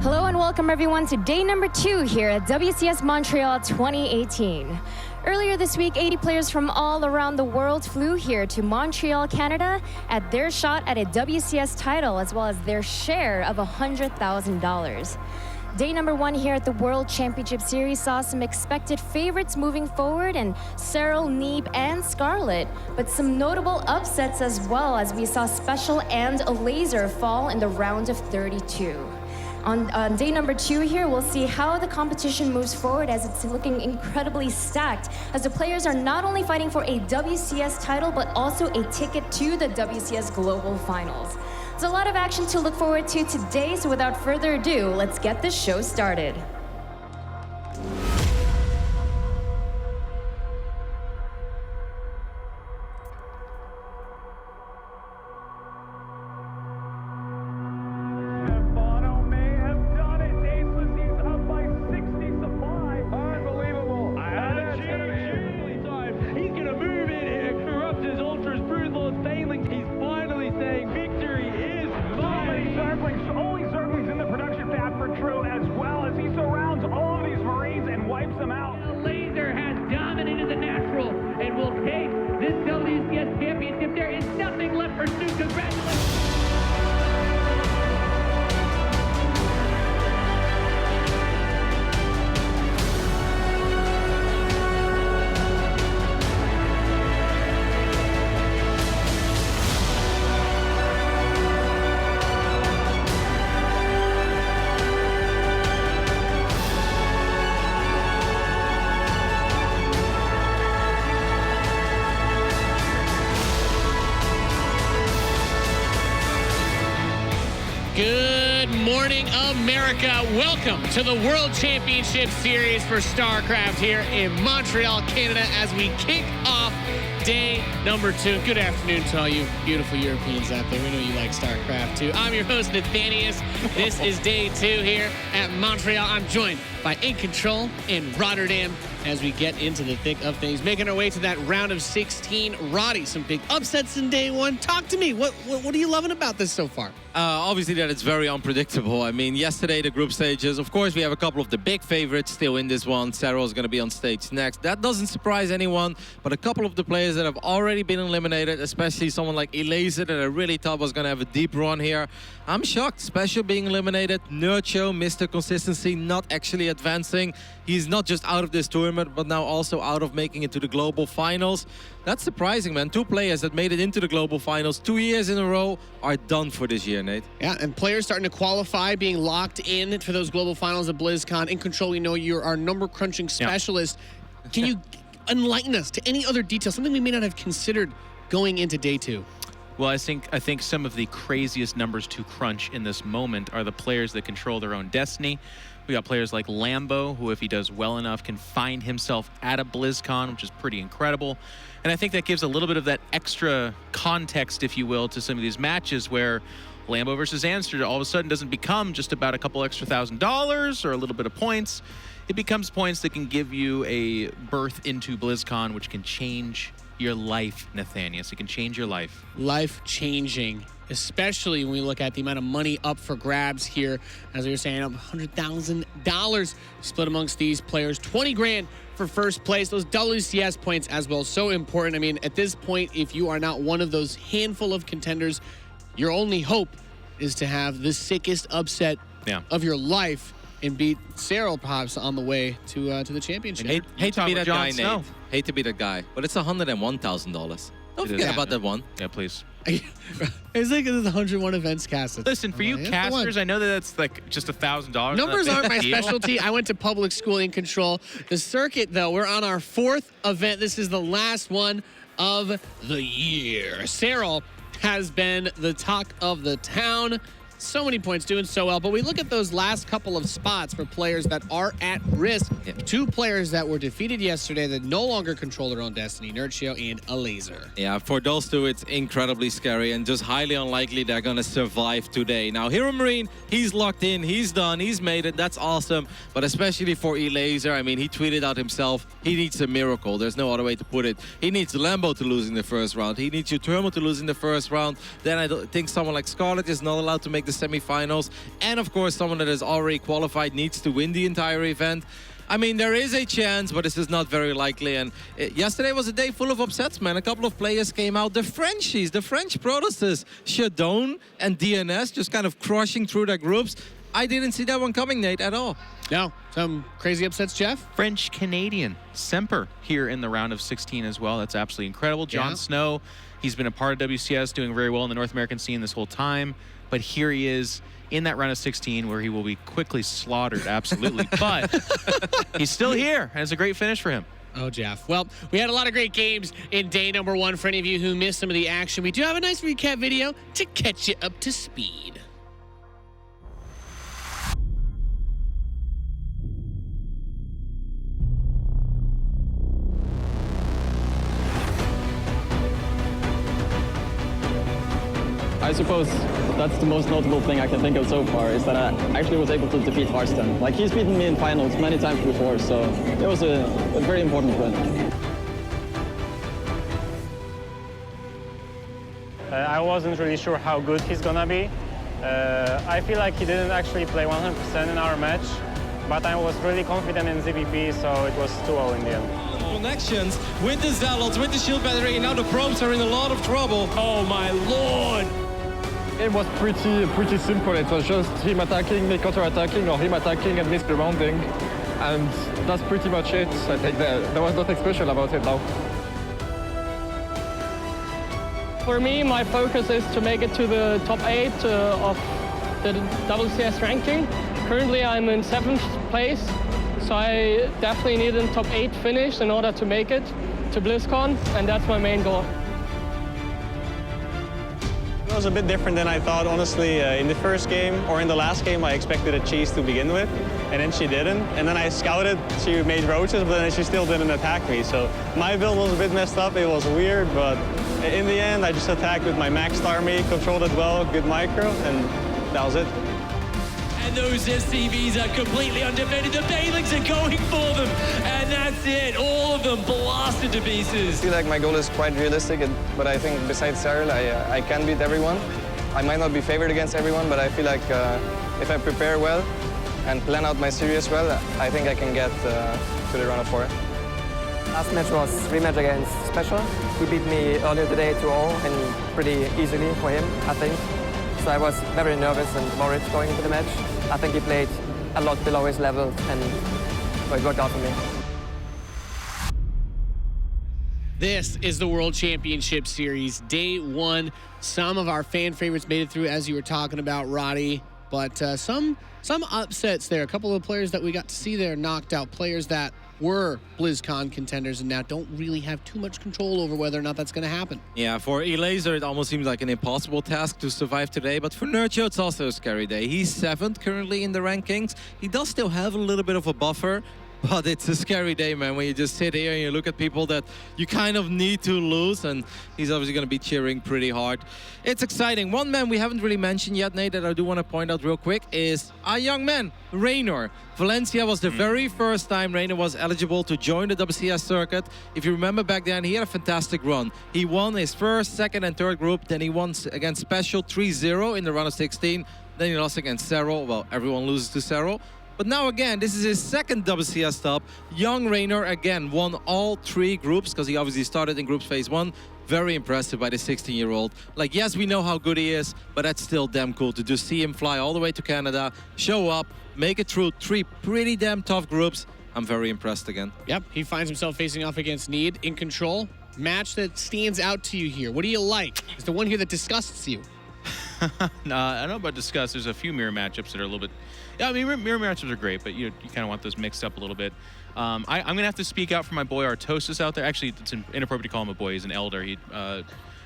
Hello and welcome everyone to day number 2 here at WCS Montreal 2018. Earlier this week, 80 players from all around the world flew here to Montreal, Canada at their shot at a WCS title as well as their share of $100,000. Day number 1 here at the World Championship Series saw some expected favorites moving forward in Serral, Neeb, and Scarlet, but some notable upsets as well as we saw Special and a Laser fall in the round of 32. On day number 2 here, we'll see how the competition moves forward as it's looking incredibly stacked as the players are not only fighting for a WCS title, but also a ticket to the WCS Global Finals. There's a lot of action to look forward to today, so without further ado, let's get this show started. Good morning, America. Welcome to the World Championship Series for StarCraft here in Montreal, Canada, as we kick off day number 2. Good afternoon to all you beautiful Europeans out there. We know you like StarCraft too. I'm your host, Nathanius. This is day 2 here at Montreal. I'm joined by In Control in Rotterdam as we get into the thick of things. Making our way to that round of 16. Roddy, some big upsets in day 1. Talk to me. What are you loving about this so far? Obviously that it's very unpredictable. I mean, yesterday the group stages, of course we have a couple of the big favorites still in this one. Serral is going to be on stage next. That doesn't surprise anyone, but a couple of the players that have already been eliminated, especially someone like Elaser that I really thought was going to have a deep run here. I'm shocked. Special being eliminated. Nurcho, Mr. Consistency, not actually advancing. He's not just out of this tournament, but now also out of making it to the global finals. That's surprising, man. 2 players that made it into the global finals 2 years in a row are done for this year, Nate. Yeah, and players starting to qualify, being locked in for those global finals at BlizzCon. In Control, we know you're our number crunching specialist. Yeah. Can you enlighten us to any other details, something we may not have considered going into day 2? Well, I think some of the craziest numbers to crunch in this moment are the players that control their own destiny. We got players like Lambo, who if he does well enough can find himself at a BlizzCon, which is pretty incredible. And I think that gives a little bit of that extra context, if you will, to some of these matches where Lambo versus Answer all of a sudden doesn't become just about a couple extra $1,000s or a little bit of points. It becomes points that can give you a berth into BlizzCon, which can change your life, Nathanius. It can change your life. Life-changing, especially when we look at the amount of money up for grabs here. As we were saying, up $100,000 split amongst these players. 20 grand for first place. Those WCS points as well, so important. I mean, at this point, if you are not one of those handful of contenders, your only hope is to have the sickest upset of your life and beat Seral perhaps on the way to the championship. Hate to be that guy, Snow. Nate. Hate to be that guy, but it's $101,000. Don't forget about that one. Yeah, please. It's like there's 101 events casted. Listen, for you casters, I know that that's like just $1,000. Numbers aren't my specialty. I went to public school In Control. The circuit, though, we're on our 4th event. This is the last one of the year. Serral has been the talk of the town. So many points, doing so well. But we look at those last couple of spots for players that are at risk. 2 players that were defeated yesterday that no longer control their own destiny, Nurcho and a Laser. Yeah, for those 2, it's incredibly scary and just highly unlikely they're going to survive today. Now, Hero Marine, he's locked in, he's done, he's made it. That's awesome. But especially for Elaser, I mean, he tweeted out himself, he needs a miracle. There's no other way to put it. He needs Lambo to lose in the first round. He needs Utermo to lose in the first round. Then I think someone like Scarlet is not allowed to make the semifinals. And of course, someone that has already qualified needs to win the entire event. I mean, there is a chance, but this is not very likely. And yesterday was a day full of upsets, man. A couple of players came out. The Frenchies, the French Protesters, Shadone and DNS, just kind of crushing through their groups. I didn't see that one coming, Nate, at all. No, some crazy upsets, Jeff. French-Canadian Semper here in the round of 16 as well. That's absolutely incredible. Jon Snow, he's been a part of WCS, doing very well in the North American scene this whole time. But here he is in that round of 16 where he will be quickly slaughtered, absolutely. But he's still here, and it's a great finish for him. Oh, Jeff. Well, we had a lot of great games in day number 1. For any of you who missed some of the action, we do have a nice recap video to catch you up to speed. I suppose that's the most notable thing I can think of so far, is that I actually was able to defeat Marston. Like, he's beaten me in finals many times before, so it was a very important win. I wasn't really sure how good he's gonna be. I feel like he didn't actually play 100% in our match, but I was really confident in ZvZ, so it was 2-0 in the end. Connections with the Zealots, with the shield battery, and now the probes are in a lot of trouble. Oh my lord! It was pretty simple. It was just him attacking, me counter-attacking, or him attacking and me surrounding. And that's pretty much it. I think there was nothing special about it now. For me, my focus is to make it to the top 8 of the WCS ranking. Currently, I'm in 7th place, so I definitely need a top 8 finish in order to make it to BlizzCon, and that's my main goal. It was a bit different than I thought, honestly. In the first game, or in the last game, I expected a cheese to begin with, and then she didn't. And then I scouted, she made roaches, but then she still didn't attack me. So my build was a bit messed up, it was weird, but in the end, I just attacked with my maxed army, controlled it well, good micro, and that was it. And those SCVs are completely undefended. The Banelings are going for them, and that's it. All of them blasted to pieces. I feel like my goal is quite realistic, but I think besides Serral, I can beat everyone. I might not be favored against everyone, but I feel like if I prepare well and plan out my series well, I think I can get to the round of 4. Last match was rematch against Special. He beat me earlier today 2-0 and pretty easily for him, I think. So I was very nervous and worried going into the match. I think he played a lot below his level, and it worked out for me. This is the World Championship Series, day 1. Some of our fan favorites made it through, as you were talking about, Roddy. But some upsets there. A couple of players that we got to see there knocked out players that were BlizzCon contenders and now don't really have too much control over whether or not that's going to happen. Yeah, for Elaser, it almost seems like an impossible task to survive today, but for Nurcho, it's also a scary day. He's 7th currently in the rankings. He does still have a little bit of a buffer, but it's a scary day, man, when you just sit here and you look at people that you kind of need to lose, and he's obviously going to be cheering pretty hard. It's exciting. One man we haven't really mentioned yet, Nate, that I do want to point out real quick is a young man, Raynor. Valencia was the very first time Raynor was eligible to join the WCS circuit. If you remember back then, he had a fantastic run. He won his first, second, and third group. Then he won against Special 3-0 in the round of 16. Then he lost against Serral. Well, everyone loses to Serral. But now again, this is his second WCS stop. Young Raynor again won all 3 groups because he obviously started in groups phase 1. Very impressive by the 16-year-old. Like, yes, we know how good he is, but that's still damn cool to just see him fly all the way to Canada, show up, make it through 3 pretty damn tough groups. I'm very impressed again. Yep, he finds himself facing off against Need in control. Match that stands out to you here. What do you like? It's the one here that disgusts you. No, I don't know about discuss. There's a few mirror matchups that are a little bit... Yeah, I mean, mirror matchups are great, but you kind of want those mixed up a little bit. I'm going to have to speak out for my boy Artosis out there. Actually, it's inappropriate to call him a boy. He's an elder.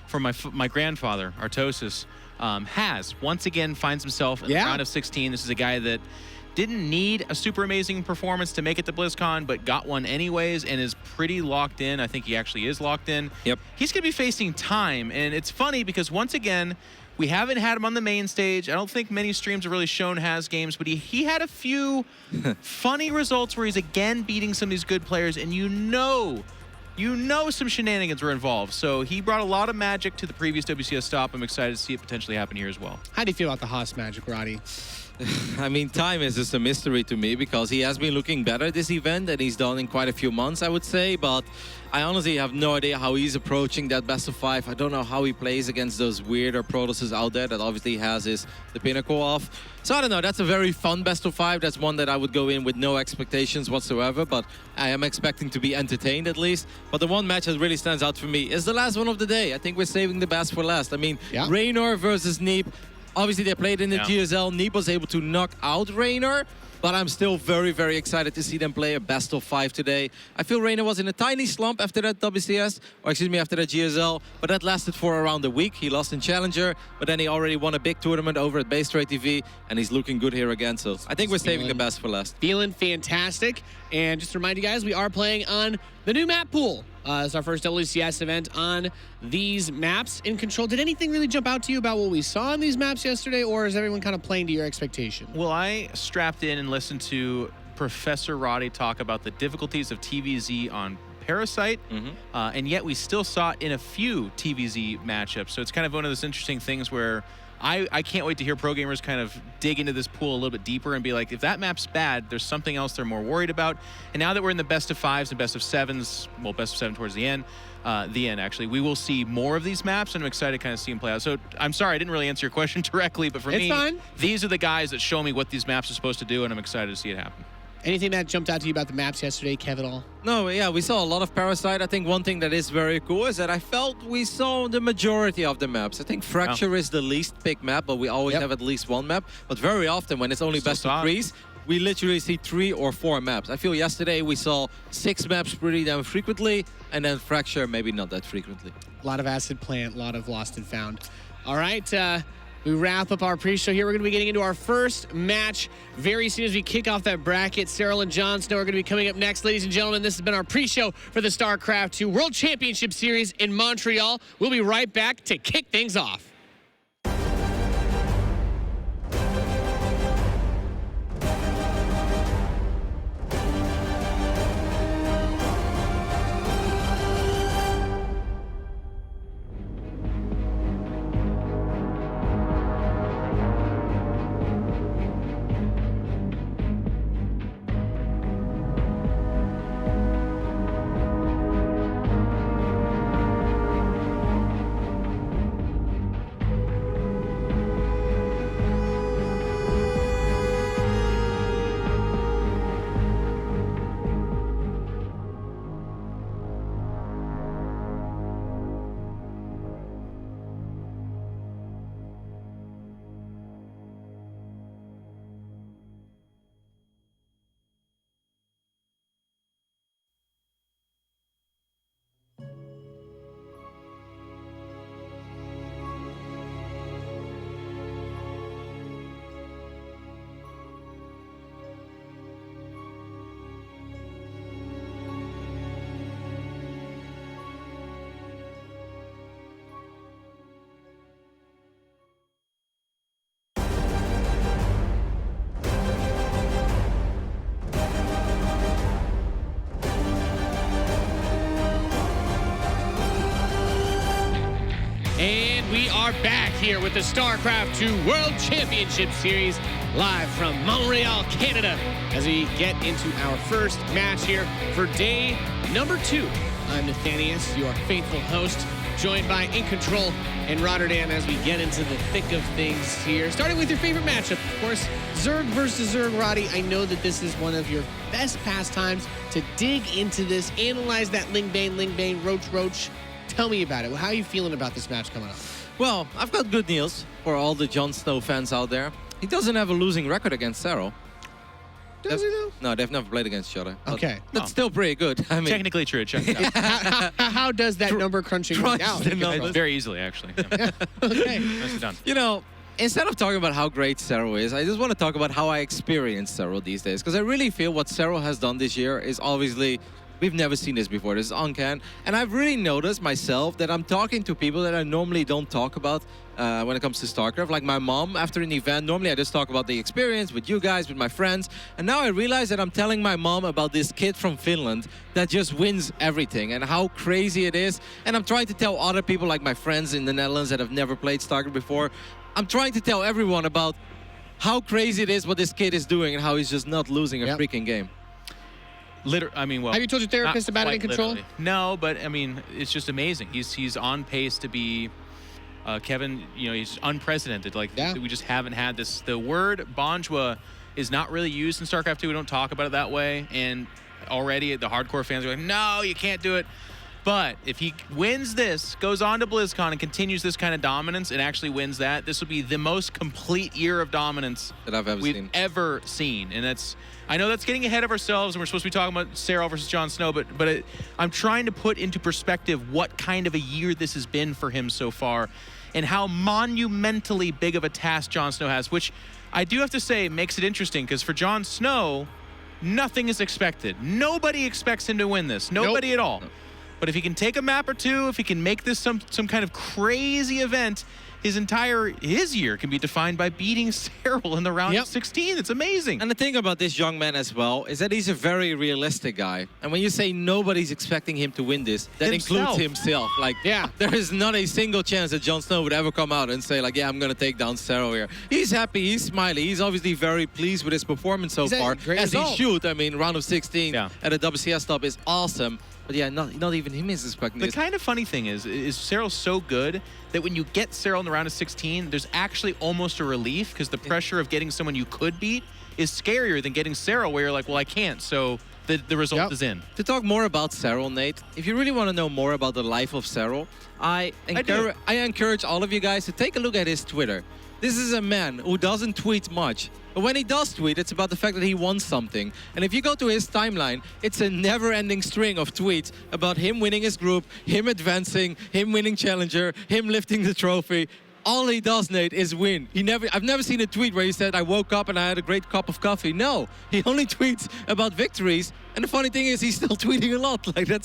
For my grandfather, Artosis, has once again finds himself in the round of 16. This is a guy that didn't need a super amazing performance to make it to BlizzCon, but got one anyways and is pretty locked in. I think he actually is locked in. Yep. He's going to be facing Time, and it's funny because once again, we haven't had him on the main stage. I don't think many streams have really shown Has games, but he had a few funny results where he's again beating some of these good players, and you know you know some shenanigans were involved. So he brought a lot of magic to the previous WCS stop. I'm excited to see it potentially happen here as well. How do you feel about the Haas magic, Roddy? I mean, time is just a mystery to me because he has been looking better this event than he's done in quite a few months, I would say. But I honestly have no idea how he's approaching that best of 5. I don't know how he plays against those weirder Protoses out there that obviously has the pinnacle of. So I don't know. That's a very fun best of 5. That's one that I would go in with no expectations whatsoever. But I am expecting to be entertained at least. But the one match that really stands out for me is the last one of the day. I think we're saving the best for last. I mean, Raynor versus Neep. Obviously, they played in the GSL. Neep was able to knock out Raynor, but I'm still very, very excited to see them play a best of 5 today. I feel Raynor was in a tiny slump after that WCS, or excuse me, after that GSL, but that lasted for around a week. He lost in Challenger, but then he already won a big tournament over at Base Trade TV, and he's looking good here again. So I think we're saving the best for last. Feeling fantastic. And just to remind you guys, we are playing on the new map pool. It's our first WCS event on these maps. In Control, did anything really jump out to you about what we saw on these maps yesterday, or is everyone kind of playing to your expectation? Well, I strapped in and listened to Professor Roddy talk about the difficulties of TVZ on Parasite, and yet we still saw it in a few TVZ matchups. So it's kind of one of those interesting things where I can't wait to hear pro gamers kind of dig into this pool a little bit deeper and be like, if that map's bad, there's something else they're more worried about. And now that we're in the best of 5s and best of 7s, well, best of 7 towards the end actually, we will see more of these maps, and I'm excited to kind of see them play out. So I'm sorry, I didn't really answer your question directly, but for me, these are the guys that show me what these maps are supposed to do, and I'm excited to see it happen. Anything that jumped out to you about the maps yesterday, Kev, at all? No, yeah, we saw a lot of Parasite. I think one thing that is very cool is that I felt we saw the majority of the maps. I think Fracture is the least picked map, but we always have at least one map. But very often when it's only best of 3s, we literally see 3 or 4 maps. I feel yesterday we saw 6 maps pretty damn frequently, and then Fracture maybe not that frequently. A lot of Acid Plant, a lot of Lost and Found. All right, we wrap up our pre-show here. We're going to be getting into our first match very soon as we kick off that bracket. Serral and Jon Snow are going to be coming up next. Ladies and gentlemen, this has been our pre-show for the StarCraft 2 World Championship Series in Montreal. We'll be right back to kick things off. And we are back here with the StarCraft 2 World Championship Series live from Montreal, Canada, as we get into our first match here for day number 2. I'm Nathanius, your faithful host, joined by In Control and Rotterdam as we get into the thick of things here. Starting with your favorite matchup, of course, Zerg versus Zerg. Roddy, I know that this is one of your best pastimes to dig into this, analyze that Ling Bane, Roach. Tell me about it. How are you feeling about this match coming up? Well, I've got good news for all the Jon Snow fans out there. He doesn't have a losing record against Seral. Does he though? No, they've never played against each other. Okay. That's still pretty good. I mean, Technically true. Check it out. How does that number crunching work out? Very easily, actually. Yeah. Okay. Nicely done. You know, instead of talking about how great Serral is, I just want to talk about how I experience Serral these days. Because I really feel what Serral has done this year is obviously we've never seen this before. This is uncanny. And I've really noticed myself that I'm talking to people that I normally don't talk about when it comes to StarCraft. Like my mom after an event, normally I just talk about the experience with you guys, with my friends. And now I realize that I'm telling my mom about this kid from Finland that just wins everything and how crazy it is. And I'm trying to tell other people, like my friends in the Netherlands that have never played StarCraft before, I'm trying to tell everyone about how crazy it is what this kid is doing and how he's just not losing a freaking game. I mean, well, have you told your therapist about it in control? Literally. No, but I mean, it's just amazing. He's on pace to be Kevin. You know, he's unprecedented. Like we just haven't had this. The word Bonjwa is not really used in StarCraft 2. We don't talk about it that way. And already the hardcore fans are like, no, you can't do it. But if he wins this, goes on to BlizzCon and continues this kind of dominance and actually wins that, this will be the most complete year of dominance that we've ever seen. And that's, I know that's getting ahead of ourselves, and we're supposed to be talking about Serral versus Jon Snow, but I'm trying to put into perspective what kind of a year this has been for him so far and how monumentally big of a task Jon Snow has, which I do have to say makes it interesting, because for Jon Snow, nothing is expected. Nobody expects him to win this. Nobody at all. No. But if he can take a map or two, if he can make this some kind of crazy event, his year can be defined by beating Serral in the round of 16. It's amazing. And the thing about this young man as well is that he's a very realistic guy. And when you say nobody's expecting him to win this, that includes himself. Like, there is not a single chance that Jon Snow would ever come out and say, like, yeah, I'm going to take down Serral here. He's happy, he's smiley, he's obviously very pleased with his performance so far, as he should. I mean, round of 16 at a WCS top is awesome. But yeah, not even him is expecting this. The kind of funny thing is Serral's so good that when you get Serral in the round of 16, there's actually almost a relief, because the pressure of getting someone you could beat is scarier than getting Serral, where you're like, well, I can't, so the result is in. To talk more about Serral, Nate, if you really want to know more about the life of Serral, I encourage all of you guys to take a look at his Twitter. This is a man who doesn't tweet much. But when he does tweet, it's about the fact that he won something. And if you go to his timeline, it's a never-ending string of tweets about him winning his group, him advancing, him winning Challenger, him lifting the trophy. All he does, Nate, is win. I've never seen a tweet where he said, I woke up and I had a great cup of coffee. No, he only tweets about victories. And the funny thing is, he's still tweeting a lot. Like, that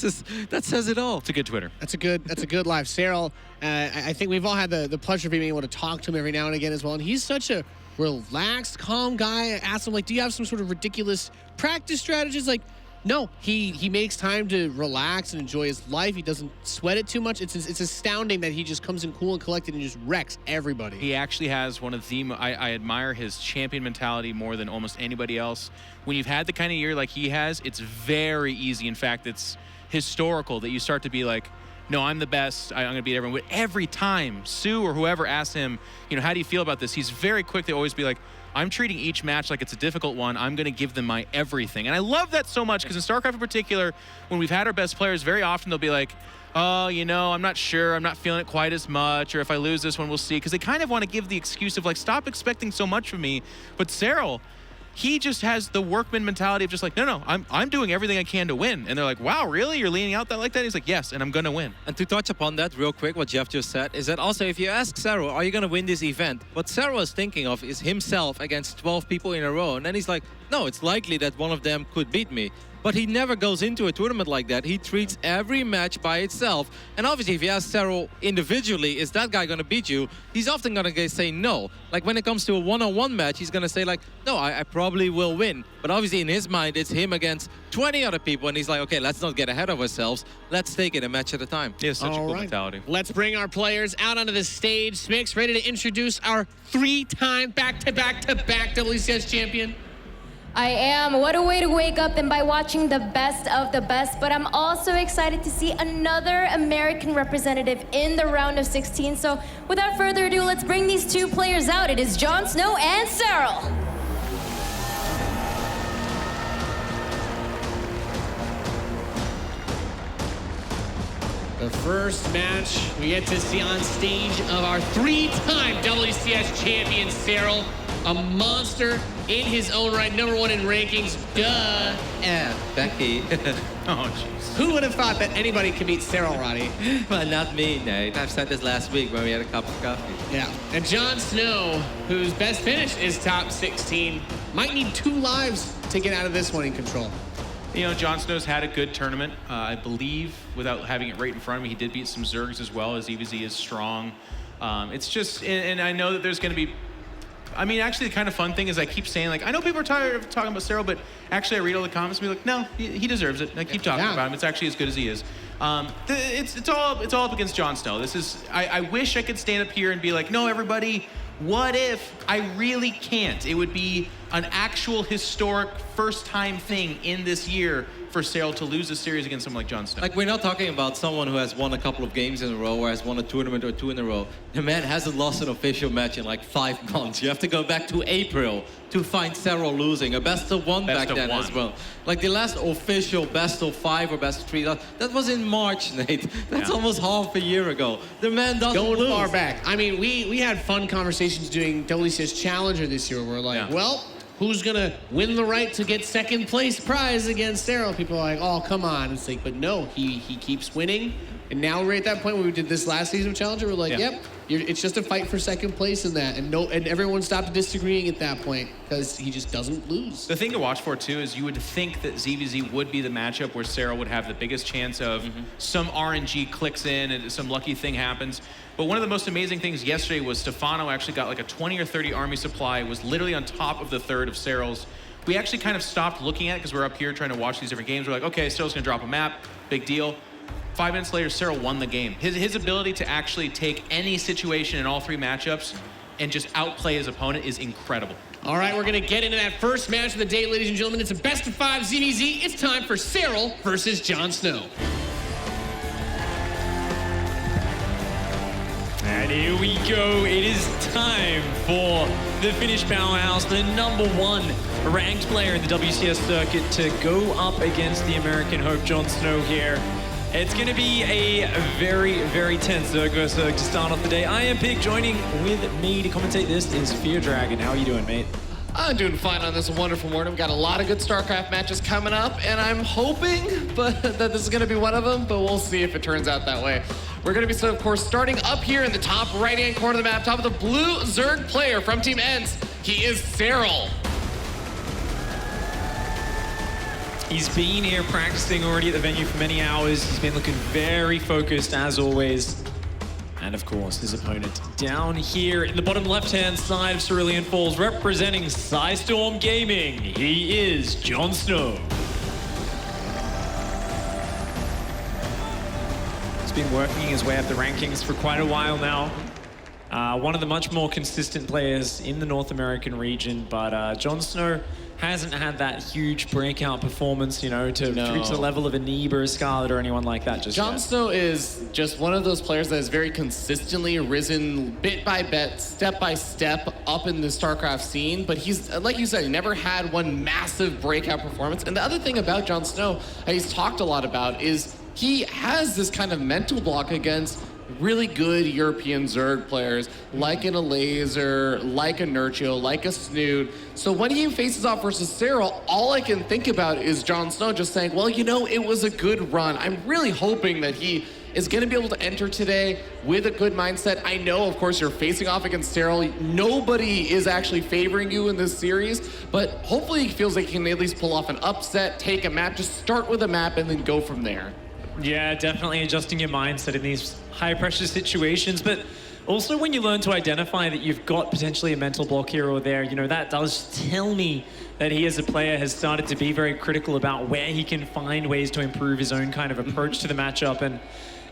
says it all. It's a good Twitter. That's a good life. Serral, I think we've all had the pleasure of being able to talk to him every now and again as well. And he's such a relaxed, calm guy. I asked him, like, do you have some sort of ridiculous practice strategies? Like, no, he makes time to relax and enjoy his life. He doesn't sweat it too much. It's astounding that he just comes in cool and collected and just wrecks everybody. He actually has one of the, I admire his champion mentality more than almost anybody else. When you've had the kind of year like he has, it's very easy. In fact, it's historical that you start to be like, no, I'm the best, I'm gonna beat everyone. But every time Sue or whoever asks him, you know, how do you feel about this? He's very quick to always be like, I'm treating each match like it's a difficult one. I'm going to give them my everything. And I love that so much, because in StarCraft in particular, when we've had our best players, very often they'll be like, oh, you know, I'm not sure. I'm not feeling it quite as much. Or if I lose this one, we'll see. Because they kind of want to give the excuse of, like, stop expecting so much from me. But Serral, he just has the workman mentality of just like, no, I'm doing everything I can to win. And they're like, wow, really? You're leaning out that like that? He's like, yes, and I'm going to win. And to touch upon that real quick, what Jeff just said, is that also if you ask Serral, are you going to win this event? What Serral is thinking of is himself against 12 people in a row. And then he's like, no, it's likely that one of them could beat me. But he never goes into a tournament like that. He treats every match by itself. And obviously, if you ask Serral individually, is that guy going to beat you? He's often going to say no. Like when it comes to a one-on-one match, he's going to say like, no, I probably will win. But obviously in his mind, it's him against 20 other people. And he's like, okay, let's not get ahead of ourselves. Let's take it a match at a time. Yeah, such a cool mentality. Let's bring our players out onto the stage. Smix, ready to introduce our 3-time back-to-back-to-back WCS champion. I am. What a way to wake up than by watching the best of the best. But I'm also excited to see another American representative in the round of 16. So without further ado, let's bring these two players out. It is Jon Snow and Serral. The first match we get to see on stage of our 3-time WCS champion, Serral. A monster in his own right, #1 in rankings, duh. Yeah, Becky. Oh, jeez. Who would have thought that anybody could beat Serral, Roddy? Well, not me, Nate. I've said this last week when we had a cup of coffee. Yeah, and Jon Snow, whose best finish is top 16, might need 2 lives to get out of this one in control. You know, Jon Snow's had a good tournament. I believe, without having it right in front of me, he did beat some Zergs as well, as ZvZ is strong. It's just, and I know that there's going to be, I mean, actually the kind of fun thing is I keep saying, like, I know people are tired of talking about Seral, but actually I read all the comments and be like, no, he deserves it. I keep talking about him. It's actually as good as he is. It's all up against Jon Snow. This is, I wish I could stand up here and be like, no, everybody, what if? I really can't. It would be an actual historic first-time thing in this year for Serral to lose a series against someone like Jon Snow. Like, we're not talking about someone who has won a couple of games in a row or has won a tournament or 2 in a row. The man hasn't lost an official match in like 5 months. You have to go back to April to find Serral losing. A best of 1 back then as well. Like the last official best of 5 or best of 3, that was in March, Nate. That's almost half a year ago. The man doesn't lose. Going far back. I mean, we had fun conversations doing WCS Challenger this year. We're like, well, who's gonna win the right to get second place prize against Serral? People are like, oh, come on. It's like, but no, he keeps winning. And now we're at that point where we did this last season of Challenger. We're like, yep, it's just a fight for second place in that. And everyone stopped disagreeing at that point because he just doesn't lose. The thing to watch for, too, is you would think that ZvZ would be the matchup where Serral would have the biggest chance of some RNG clicks in and some lucky thing happens. But one of the most amazing things yesterday was Stefano actually got like a 20 or 30 army supply, was literally on top of the third of Serral's. We actually kind of stopped looking at it because we're up here trying to watch these different games. We're like, okay, Serral's gonna drop a map, big deal. 5 minutes later, Serral won the game. His ability to actually take any situation in all 3 matchups and just outplay his opponent is incredible. All right, we're gonna get into that first match of the day, ladies and gentlemen. It's a best of 5 ZvZ. It's time for Serral versus Jon Snow. And here we go. It is time for the Finnish powerhouse, the #1 ranked player in the WCS circuit, to go up against the American hope, Jon Snow here. It's going to be a very, very tense Zerg versus Zerg to start off the day. I am Pig. Joining with me to commentate this is Fear Dragon. How are you doing, mate? I'm doing fine on this wonderful morning. We've got a lot of good StarCraft matches coming up, and I'm hoping that this is going to be one of them, but we'll see if it turns out that way. We're going to be, of course, starting up here in the top right-hand corner of the map, top of the blue Zerg player from Team ENCE. He is Serral. He's been here practicing already at the venue for many hours. He's been looking very focused, as always. And of course, his opponent down here in the bottom left-hand side of Cerulean Falls, representing Psystorm Gaming, he is Jon Snow. He's been working his way up the rankings for quite a while now. One of the much more consistent players in the North American region, but Jon Snow hasn't had that huge breakout performance, you know, to reach the level of a Neeb or a Scarlet or anyone like that just Jon Snow is just one of those players that has very consistently risen bit by bit, step by step up in the StarCraft scene, but he's, like you said, he never had one massive breakout performance. And the other thing about Jon Snow that he's talked a lot about is he has this kind of mental block against really good European Zerg players, like an Laser, like a Nurcho, like a Snoot. So when he faces off versus Serral, all I can think about is Jon Snow just saying, well, you know, it was a good run. I'm really hoping that he is going to be able to enter today with a good mindset. I know, of course, you're facing off against Serral. Nobody is actually favoring you in this series, but hopefully he feels like he can at least pull off an upset, take a map, just start with a map and then go from there. Yeah, definitely adjusting your mindset in these high-pressure situations, but also when you learn to identify that you've got potentially a mental block here or there, you know, that does tell me that he as a player has started to be very critical about where he can find ways to improve his own kind of approach to the matchup. And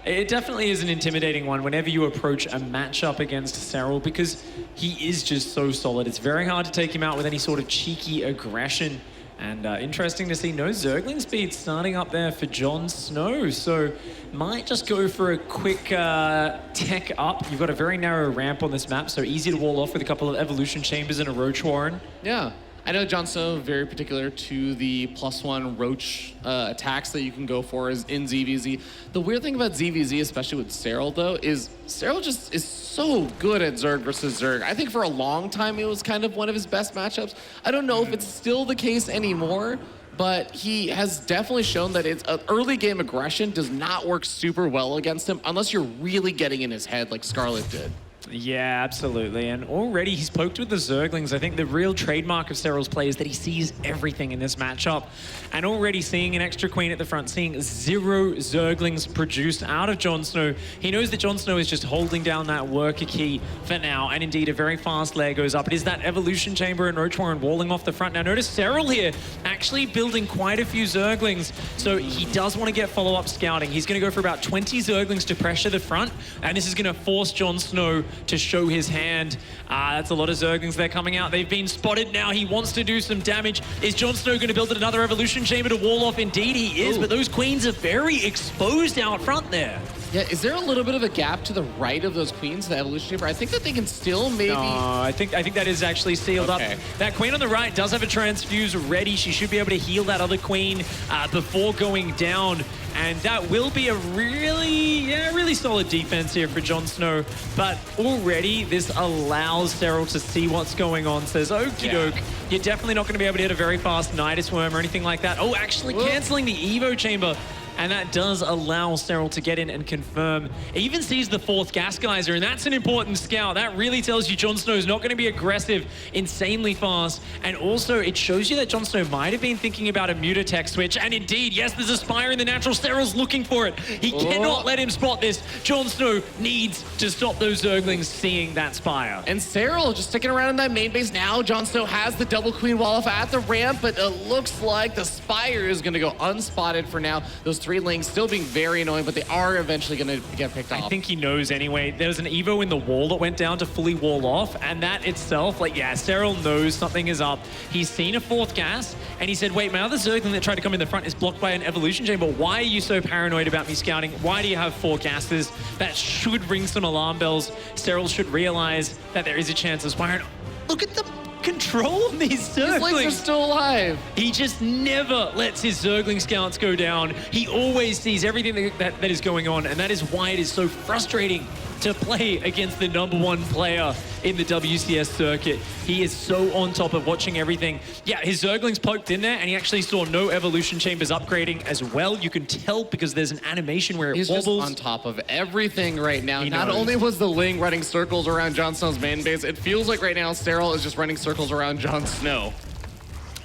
it definitely is an intimidating one whenever you approach a matchup against Serral, because he is just so solid. It's very hard to take him out with any sort of cheeky aggression. And interesting to see no Zergling speed starting up there for Jon Snow. So might just go for a quick tech up. You've got a very narrow ramp on this map, so easy to wall off with a couple of evolution chambers and a Roach Warren. Yeah. I know Jon Snow very particular to the +1 Roach attacks that you can go for is in ZvZ. The weird thing about ZvZ, especially with Serral though, is Serral just is so good at Zerg versus Zerg. I think for a long time it was kind of one of his best matchups. I don't know if it's still the case anymore, but he has definitely shown that it's early game aggression does not work super well against him unless you're really getting in his head like Scarlet did. Yeah, absolutely. And already he's poked with the Zerglings. I think the real trademark of Serral's play is that he sees everything in this matchup. And already seeing an extra queen at the front, seeing 0 Zerglings produced out of Jon Snow, he knows that Jon Snow is just holding down that worker key for now. And indeed, a very fast layer goes up. It is that Evolution Chamber and Roach Warren walling off the front. Now notice Serral here actually building quite a few Zerglings. So he does want to get follow-up scouting. He's going to go for about 20 Zerglings to pressure the front. And this is going to force Jon Snow to show his hand. That's a lot of Zerglings there coming out. They've been spotted now. He wants to do some damage. Is Jon Snow going to build another Evolution Chamber to wall off? Indeed he is, but those queens are very exposed out front there. Yeah, is there a little bit of a gap to the right of those queens, the Evolution Chamber? I think that they can still maybe... No, I think that is actually sealed up. That queen on the right does have a transfuse ready. She should be able to heal that other queen before going down. And that will be a really solid defense here for Jon Snow. But already this allows Serral to see what's going on. Says, okie doke, you're definitely not going to be able to hit a very fast Nidus Worm or anything like that. Oh, actually canceling the Evo Chamber. And that does allow Serral to get in and confirm. He even sees the 4th gas geyser, and that's an important scout. That really tells you Jon Snow is not going to be aggressive insanely fast. And also, it shows you that Jon Snow might have been thinking about a Mutatech switch. And indeed, yes, there's a Spire in the natural. Serral's looking for it. He cannot let him spot this. Jon Snow needs to stop those Zerglings seeing that Spire. And Serral just sticking around in that main base now. Jon Snow has the double queen wall off at the ramp, but it looks like the Spire is going to go unspotted for now. Those 3 links still being very annoying, but they are eventually going to get picked off. I think he knows anyway. There's an Evo in the wall that went down to fully wall off, and that itself, like, yeah, Serral knows something is up. He's seen a 4th gas, and he said, wait, my other Zergling that tried to come in the front is blocked by an Evolution Chamber. Why are you so paranoid about me scouting? Why do you have 4 gases? That should ring some alarm bells. Serral should realize that there is a chance of Spire. Look at the control on these Zerglings. His links are still alive. He just never lets his Zergling scouts go down. He always sees everything that is going on, and that is why it is so frustrating to play against the #1 player in the WCS circuit. He is so on top of watching everything. Yeah, his Zerglings poked in there, and he actually saw no Evolution Chambers upgrading as well. You can tell because there's an animation where it wobbles. He's just on top of everything right now. Not only was the Ling running circles around Jon Snow's main base, it feels like right now Serral is just running circles around Jon Snow.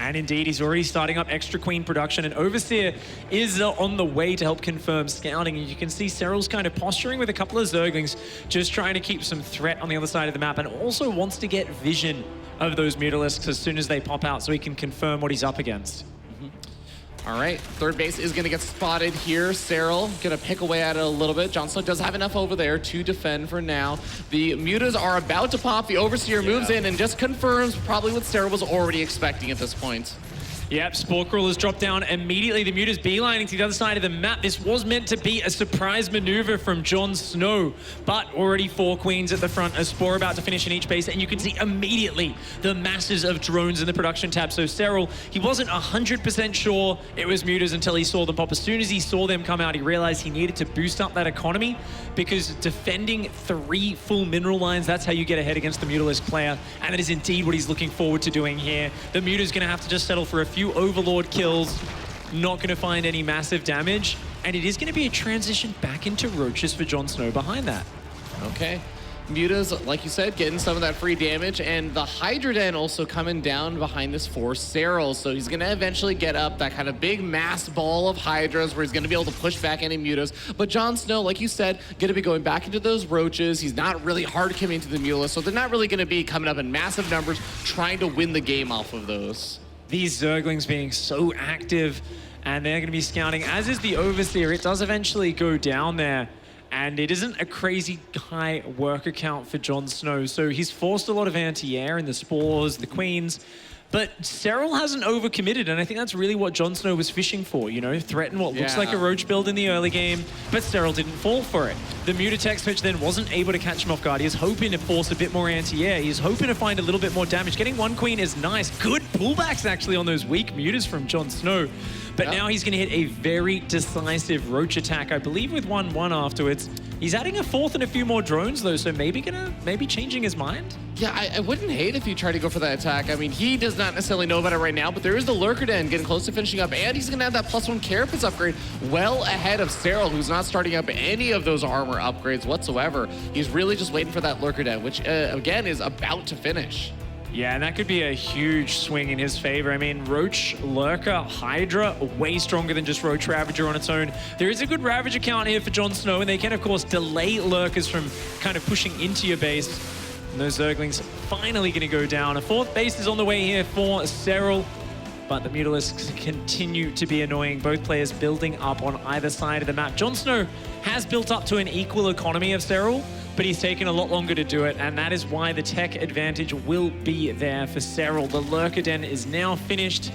And indeed, he's already starting up extra queen production, and Overseer is on the way to help confirm scouting. And you can see Serral's kind of posturing with a couple of Zerglings, just trying to keep some threat on the other side of the map, and also wants to get vision of those Mutalisks as soon as they pop out so he can confirm what he's up against. All right, 3rd base is going to get spotted here. Serral going to pick away at it a little bit. Jon Snow does have enough over there to defend for now. The Mutas are about to pop. The Overseer moves in and just confirms probably what Serral was already expecting at this point. Yep, Spore Crawlers drop down immediately. The Mutas beelining to the other side of the map. This was meant to be a surprise maneuver from Jon Snow, but already 4 queens at the front. A Spore about to finish in each base, and you can see immediately the masses of drones in the production tab. So Serral, he wasn't 100% sure it was Mutas until he saw them pop. As soon as he saw them come out, he realized he needed to boost up that economy, because defending 3 full mineral lines, that's how you get ahead against the Mutalisk player, and that is indeed what he's looking forward to doing here. The Muta's going to have to just settle for a few Overlord kills, not going to find any massive damage, and it is going to be a transition back into Roaches for Jon Snow behind that. Okay. Mutas, like you said, getting some of that free damage, and the Hydra Den also coming down behind this for Serral. So he's going to eventually get up that kind of big mass ball of Hydras where he's going to be able to push back any Mutas. But Jon Snow, like you said, going to be going back into those Roaches. He's not really hard coming into the Mutalisk, so they're not really going to be coming up in massive numbers trying to win the game off of those. These Zerglings being so active, and they're going to be scouting, as is the Overseer. It does eventually go down there, and it isn't a crazy high worker count for Jon Snow, so he's forced a lot of anti-air in the Spores, the Queens, but Serral hasn't overcommitted, and I think that's really what Jon Snow was fishing for, you know, threaten what looks like a Roach build in the early game, but Serral didn't fall for it. The Mutatech switch then wasn't able to catch him off guard. He was hoping to force a bit more anti-air. He's hoping to find a little bit more damage. Getting 1 queen is nice. Good pullbacks, actually, on those weak Mutas from Jon Snow. But now he's going to hit a very decisive Roach attack, I believe with 1-1 afterwards. He's adding a 4th and a few more drones though, so maybe changing his mind. Yeah, I wouldn't hate if he tried to go for that attack. I mean, he does not necessarily know about it right now, but there is the Lurker Den getting close to finishing up, and he's going to have that +1 Carapace upgrade well ahead of Serral, who's not starting up any of those armor upgrades whatsoever. He's really just waiting for that Lurker Den, which, again, is about to finish. Yeah, and that could be a huge swing in his favor. I mean, Roach, Lurker, Hydra, way stronger than just Roach Ravager on its own. There is a good Ravager count here for Jon Snow, and they can, of course, delay Lurkers from kind of pushing into your base. And those Zerglings finally going to go down. A 4th base is on the way here for Seral, but the Mutalisks continue to be annoying. Both players building up on either side of the map. Jon Snow has built up to an equal economy of Seral, but he's taken a lot longer to do it, and that is why the tech advantage will be there for Serral. The Lurker Den is now finished,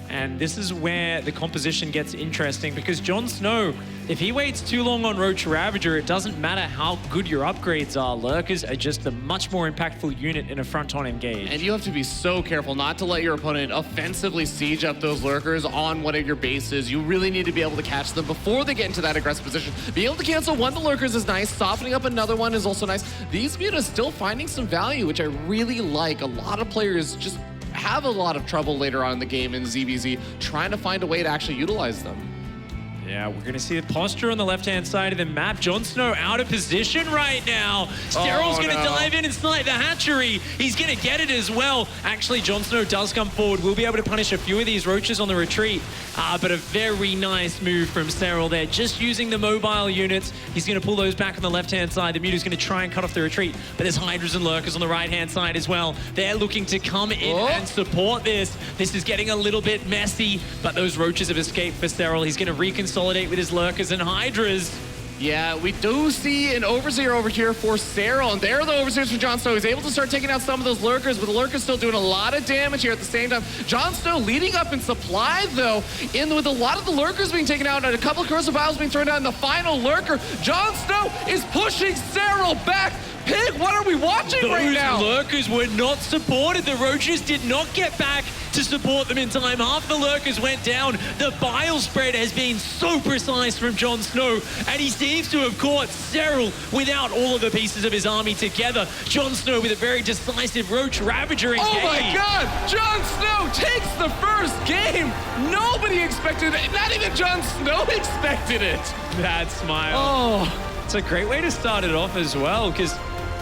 and this is where the composition gets interesting, because Jon Snow, if he waits too long on Roach Ravager, it doesn't matter how good your upgrades are. Lurkers are just a much more impactful unit in a front-on engage. And you have to be so careful not to let your opponent offensively siege up those Lurkers on one of your bases. You really need to be able to catch them before they get into that aggressive position. Being able to cancel one of the Lurkers is nice. Softening up another one is also nice. These Mutas still finding some value, which I really like. A lot of players just have a lot of trouble later on in the game in ZvZ trying to find a way to actually utilize them. Yeah, we're going to see the posture on the left-hand side of the map. Jon Snow out of position right now. Serral's going to dive in and snipe the hatchery. He's going to get it as well. Actually, Jon Snow does come forward. We'll be able to punish a few of these roaches on the retreat. But a very nice move from Serral there. Just using the mobile units. He's going to pull those back on the left-hand side. The Muta's going to try and cut off the retreat. But there's Hydras and Lurkers on the right-hand side as well. They're looking to come in and support this. This is getting a little bit messy, but those roaches have escaped for Serral. He's going to reconsolidate with his Lurkers and Hydras. Yeah, we do see an Overseer over here for Serral, and there are the Overseers for Jon Snow. He's able to start taking out some of those Lurkers, but the Lurkers still doing a lot of damage here at the same time. Jon Snow leading up in supply, though, with a lot of the Lurkers being taken out and a couple of Corrosive Vials being thrown out in the final Lurker. Jon Snow is pushing Serral back. Pig, what are we watching right now? Those Lurkers were not supported. The Roaches did not get back to support them in time. Half the Lurkers went down. The bile spread has been so precise from Jon Snow, and he seems to have caught Serral without all of the pieces of his army together. Jon Snow with a very decisive Roach Ravager engage. Oh my God! Jon Snow takes the first game! Nobody expected it. Not even Jon Snow expected it. That smile. Oh. It's a great way to start it off as well, because,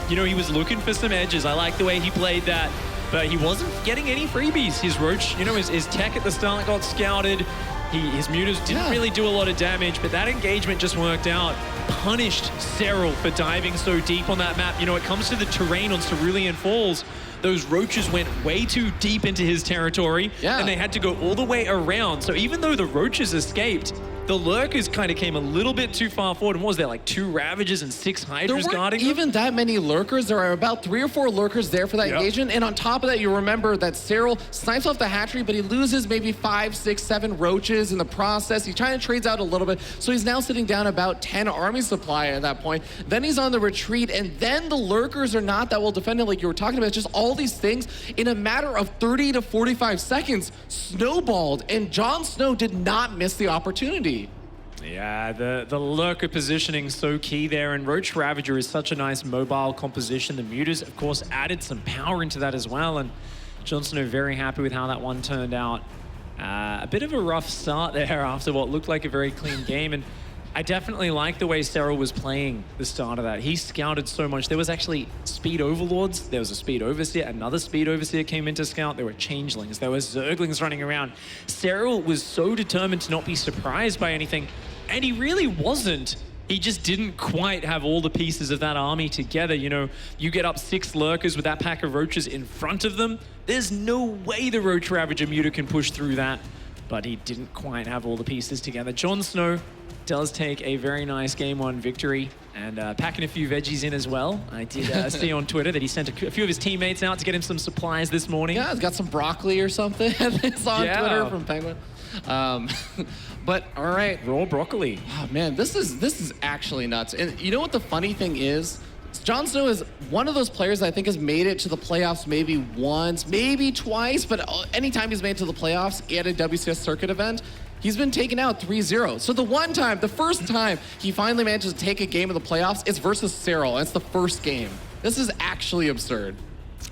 you know, he was looking for some edges. I like the way he played that, but he wasn't getting any freebies. His Roach, you know, his tech at the start got scouted. His Mutas didn't really do a lot of damage, but that engagement just worked out. Punished Serral for diving so deep on that map. You know, it comes to the terrain on Cerulean Falls. Those Roaches went way too deep into his territory, and they had to go all the way around. So even though the Roaches escaped, the Lurkers kind of came a little bit too far forward. And what was there, like 2 Ravagers and 6 Hydras guarding them? Even that many Lurkers. There are about 3 or 4 Lurkers there for that engagement. And on top of that, you remember that Serral snipes off the hatchery, but he loses maybe 5, 6, 7 Roaches in the process. He kind of trades out a little bit. So he's now sitting down about 10 army supply at that point. Then he's on the retreat, and then the Lurkers are not that well defended like you were talking about. It's just all these things in a matter of 30 to 45 seconds snowballed, and Jon Snow did not miss the opportunity. Yeah, the Lurker positioning so key there, and Roach Ravager is such a nice mobile composition. The Mutas, of course, added some power into that as well, and Jon Snow very happy with how that one turned out. A bit of a rough start there after what looked like a very clean game, and I definitely like the way Serral was playing the start of that. He scouted so much. There was actually speed overlords. There was a speed overseer. Another speed overseer came into scout. There were changelings. There were zerglings running around. Serral was so determined to not be surprised by anything, and he really wasn't. He just didn't quite have all the pieces of that army together. You know, you get up 6 Lurkers with that pack of Roaches in front of them. There's no way the Roach Ravager Muta can push through that, but he didn't quite have all the pieces together. Jon Snow does take a very nice Game 1 victory, and packing a few veggies in as well. I did see on Twitter that he sent a few of his teammates out to get him some supplies this morning. Yeah, he's got some broccoli or something. It's on Twitter from Penguin. But all right, raw broccoli. Oh man, this is actually nuts. And you know what the funny thing is? Jon Snow is one of those players that I think has made it to the playoffs maybe once, maybe twice, but anytime he's made it to the playoffs at a WCS circuit event, he's been taken out 3-0. So the first time he finally manages to take a game in the playoffs, it's versus Seral, and it's the first game. This is actually absurd.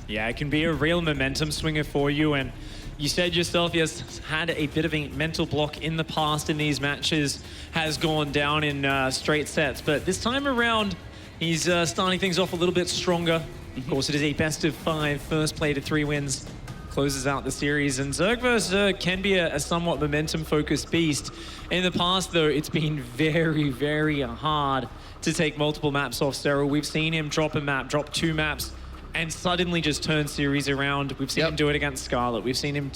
Yeah, it can be a real momentum swinger for you, and you said yourself he has had a bit of a mental block in the past in these matches, has gone down in straight sets, but this time around, he's starting things off a little bit stronger. Of course, it is a best of 5, first play to 3 wins, closes out the series. And ZvZ can be a somewhat momentum-focused beast. In the past, though, it's been very, very hard to take multiple maps off Serral. We've seen him drop a map, drop 2 maps, and suddenly just turn series around. We've seen him do it against Scarlet. We've seen him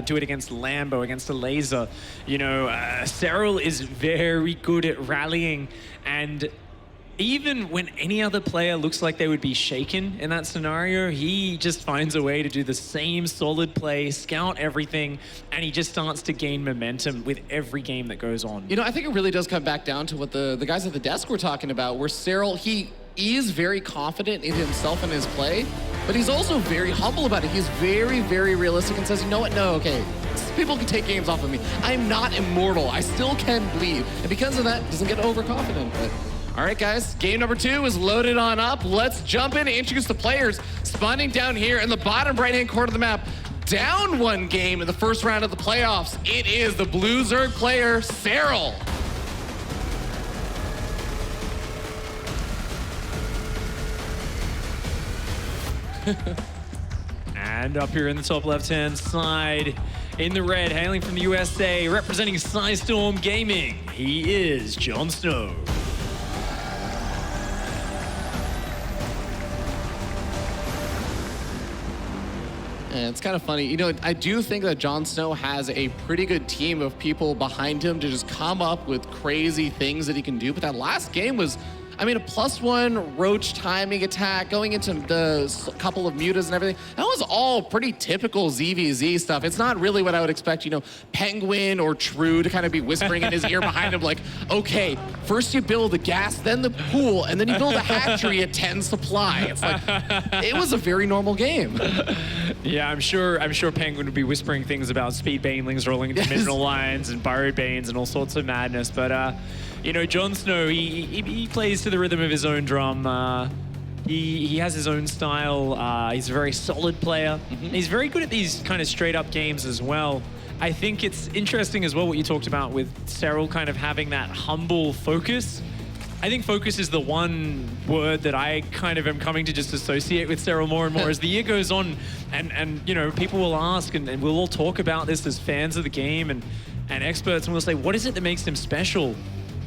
do it against Lambo, against a laser. You know, Serral is very good at rallying, and even when any other player looks like they would be shaken in that scenario, he just finds a way to do the same solid play, scout everything, and he just starts to gain momentum with every game that goes on. You know, I think it really does come back down to what the guys at the desk were talking about, where Serral, he is very confident in himself and his play, but he's also very humble about it. He's very, very realistic and says, you know what, no, okay, people can take games off of me. I'm not immortal. I still can bleed. And because of that, doesn't get overconfident. But all right, guys, game number 2 is loaded on up. Let's jump in and introduce the players. Spawning down here in the bottom right-hand corner of the map, down 1 game in the first round of the playoffs. It is the Blue Zerg player, Serral. And up here in the top left-hand side, in the red, hailing from the USA, representing Storm Gaming, he is Jon Snow. And it's kind of funny. You know, I do think that Jon Snow has a pretty good team of people behind him to just come up with crazy things that he can do. But that last game was, I mean, a +1 roach timing attack, going into the couple of mutas and everything. That was all pretty typical ZvZ stuff. It's not really what I would expect, you know, Penguin or True to kind of be whispering in his ear behind him like, okay, first you build the gas, then the pool, and then you build a hatchery at 10 supply. It's like, it was a very normal game. Yeah, I'm sure Penguin would be whispering things about speed banelings rolling into mineral lines and burrowed banes and all sorts of madness, but you know, Jon Snow, he plays to the rhythm of his own drum. He has his own style. He's a very solid player. He's very good at these kind of straight up games as well. I think it's interesting as well what you talked about with Serral kind of having that humble focus. I think focus is the one word that I kind of am coming to just associate with Serral more and more as the year goes on. And you know, people will ask, and we'll all talk about this as fans of the game and experts, and we'll say, what is it that makes him special?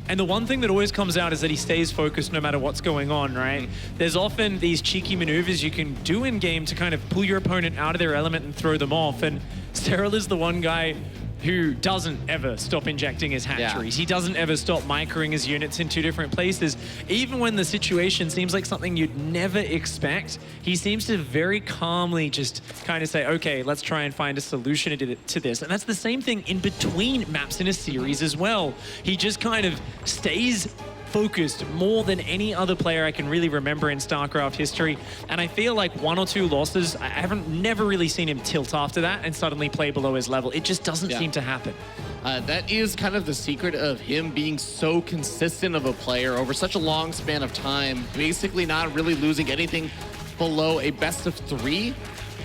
And the one thing that always comes out is that he stays focused no matter what's going on, right? There's often these cheeky maneuvers you can do in game to kind of pull your opponent out of their element and throw them off. And Serral is the one guy who doesn't ever stop injecting his hatcheries. He doesn't ever stop microing his units in 2 different places. Even when the situation seems like something you'd never expect, he seems to very calmly just kind of say, okay, let's try and find a solution to this. And that's the same thing in between maps in a series as well. He just kind of stays focused more than any other player I can really remember in StarCraft history. And I feel like 1 or 2 losses, I haven't never really seen him tilt after that and suddenly play below his level. It just doesn't seem to happen. That is kind of the secret of him being so consistent of a player over such a long span of time, basically not really losing anything below a best of 3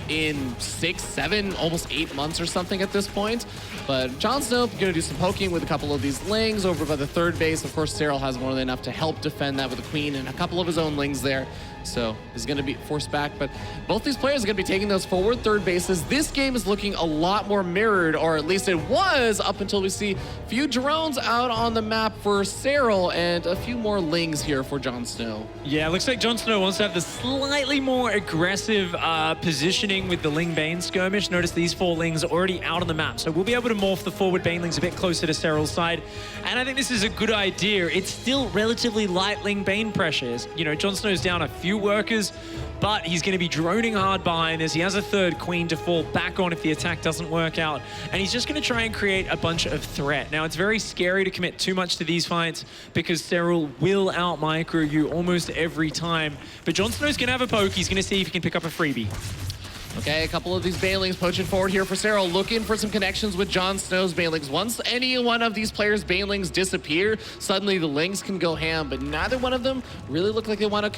in 6, 7, almost 8 months or something at this point. But Jon Snow gonna do some poking with a couple of these lings over by the 3rd base. Of course, Serral has more than enough to help defend that with the queen and a couple of his own lings there. So he's gonna be forced back, but both these players are gonna be taking those forward 3rd bases. This game is looking a lot more mirrored, or at least it was up until we see a few drones out on the map for Serral and a few more lings here for Jon Snow. Yeah, it looks like Jon Snow wants to have the slightly more aggressive positioning happening with the Ling Bane skirmish. Notice these 4 Lings are already out on the map. So we'll be able to morph the forward Banelings a bit closer to Serral's side. And I think this is a good idea. It's still relatively light Ling Bane pressures. You know, Jon Snow's down a few workers, but he's going to be droning hard behind this. He has a 3rd queen to fall back on if the attack doesn't work out. And he's just going to try and create a bunch of threat. Now, it's very scary to commit too much to these fights because Serral will out-micro you almost every time. But Jon Snow's going to have a poke. He's going to see if he can pick up a freebie. Okay, a couple of these Banelings poaching forward here for Serral, looking for some connections with Jon Snow's Banelings. Once any one of these players' Banelings disappear, suddenly the Lings can go ham, but neither one of them really look like they want to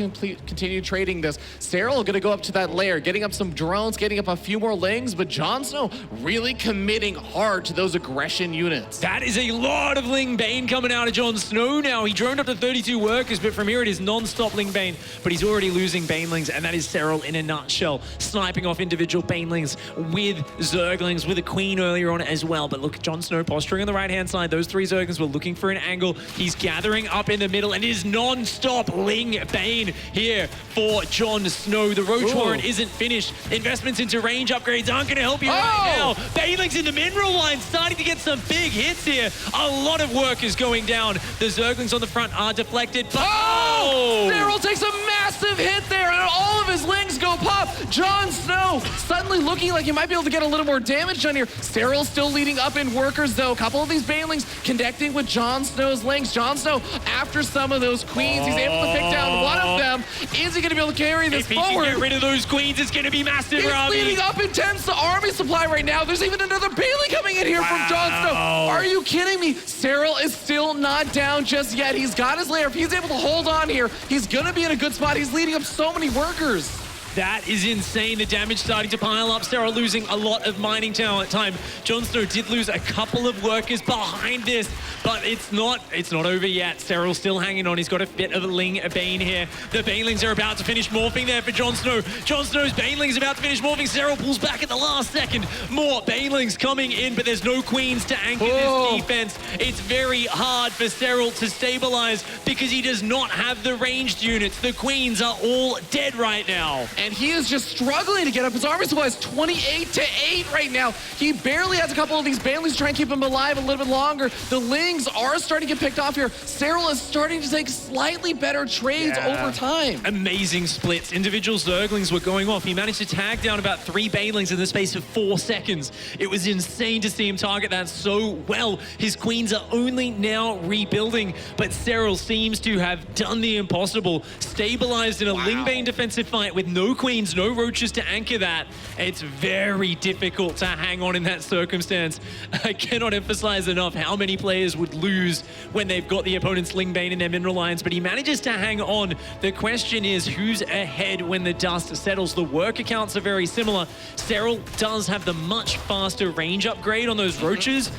continue trading this. Serral gonna go up to that lair, getting up some drones, getting up a few more Lings, but Jon Snow really committing hard to those aggression units. That is a lot of Ling Bane coming out of Jon Snow now. He droned up to 32 workers, but from here it is non-stop Ling Bane, but he's already losing Banelings, and that is Serral in a nutshell, sniping off individual Banelings with Zerglings, with a queen earlier on as well. But look, Jon Snow posturing on the right-hand side. Those 3 Zerglings were looking for an angle. He's gathering up in the middle, and it is non-stop Ling Bane here for Jon Snow. The Roach Warren isn't finished. Investments into range upgrades aren't going to help you right now. Banelings in the mineral line starting to get some big hits here. A lot of workers going down. The Zerglings on the front are deflected, but Serral takes a massive hit there, and all of his Lings go pop. Jon Snow suddenly looking like he might be able to get a little more damage done here. Serral still leading up in workers, though. A couple of these Banelings connecting with Jon Snow's Lings. Jon Snow, after some of those queens, he's able to pick down one of them. Is he going to be able to carry this forward? If he can get rid of those queens, it's going to be massive, Robbie. He's leading up intense army supply right now. There's even another Bailey coming in here from Jon Snow. Are you kidding me? Serral is still not down just yet. He's got his lair. If he's able to hold on here, he's going to be in a good spot. He's leading up so many workers. That is insane. The damage starting to pile up. Serral losing a lot of mining time. Jon Snow did lose a couple of workers behind this, but it's not over yet. Serral's still hanging on. He's got a bit of a Ling Bane here. The Banelings are about to finish morphing there for Jon Snow. Jon Snow's Banelings about to finish morphing. Serral pulls back at the last second. More Banelings coming in, but there's no queens to anchor this defense. It's very hard for Serral to stabilize because he does not have the ranged units. The queens are all dead right now. And he is just struggling to get up. His army supply is 28-8 right now. He barely has a couple of these Banelings to try and keep him alive a little bit longer. The Lings are starting to get picked off here. Serral is starting to take slightly better trades over time. Amazing splits. Individual Zerglings were going off. He managed to tag down about 3 Banelings in the space of 4 seconds. It was insane to see him target that so well. His queens are only now rebuilding, but Serral seems to have done the impossible. Stabilized in a Ling Bane defensive fight with no queens, no roaches to anchor that. It's very difficult to hang on in that circumstance. I cannot emphasize enough how many players would lose when they've got the opponent's Ling Bane in their mineral lines, but he manages to hang on. The question is, who's ahead when the dust settles? The work accounts are very similar. Serral does have the much faster range upgrade on those roaches,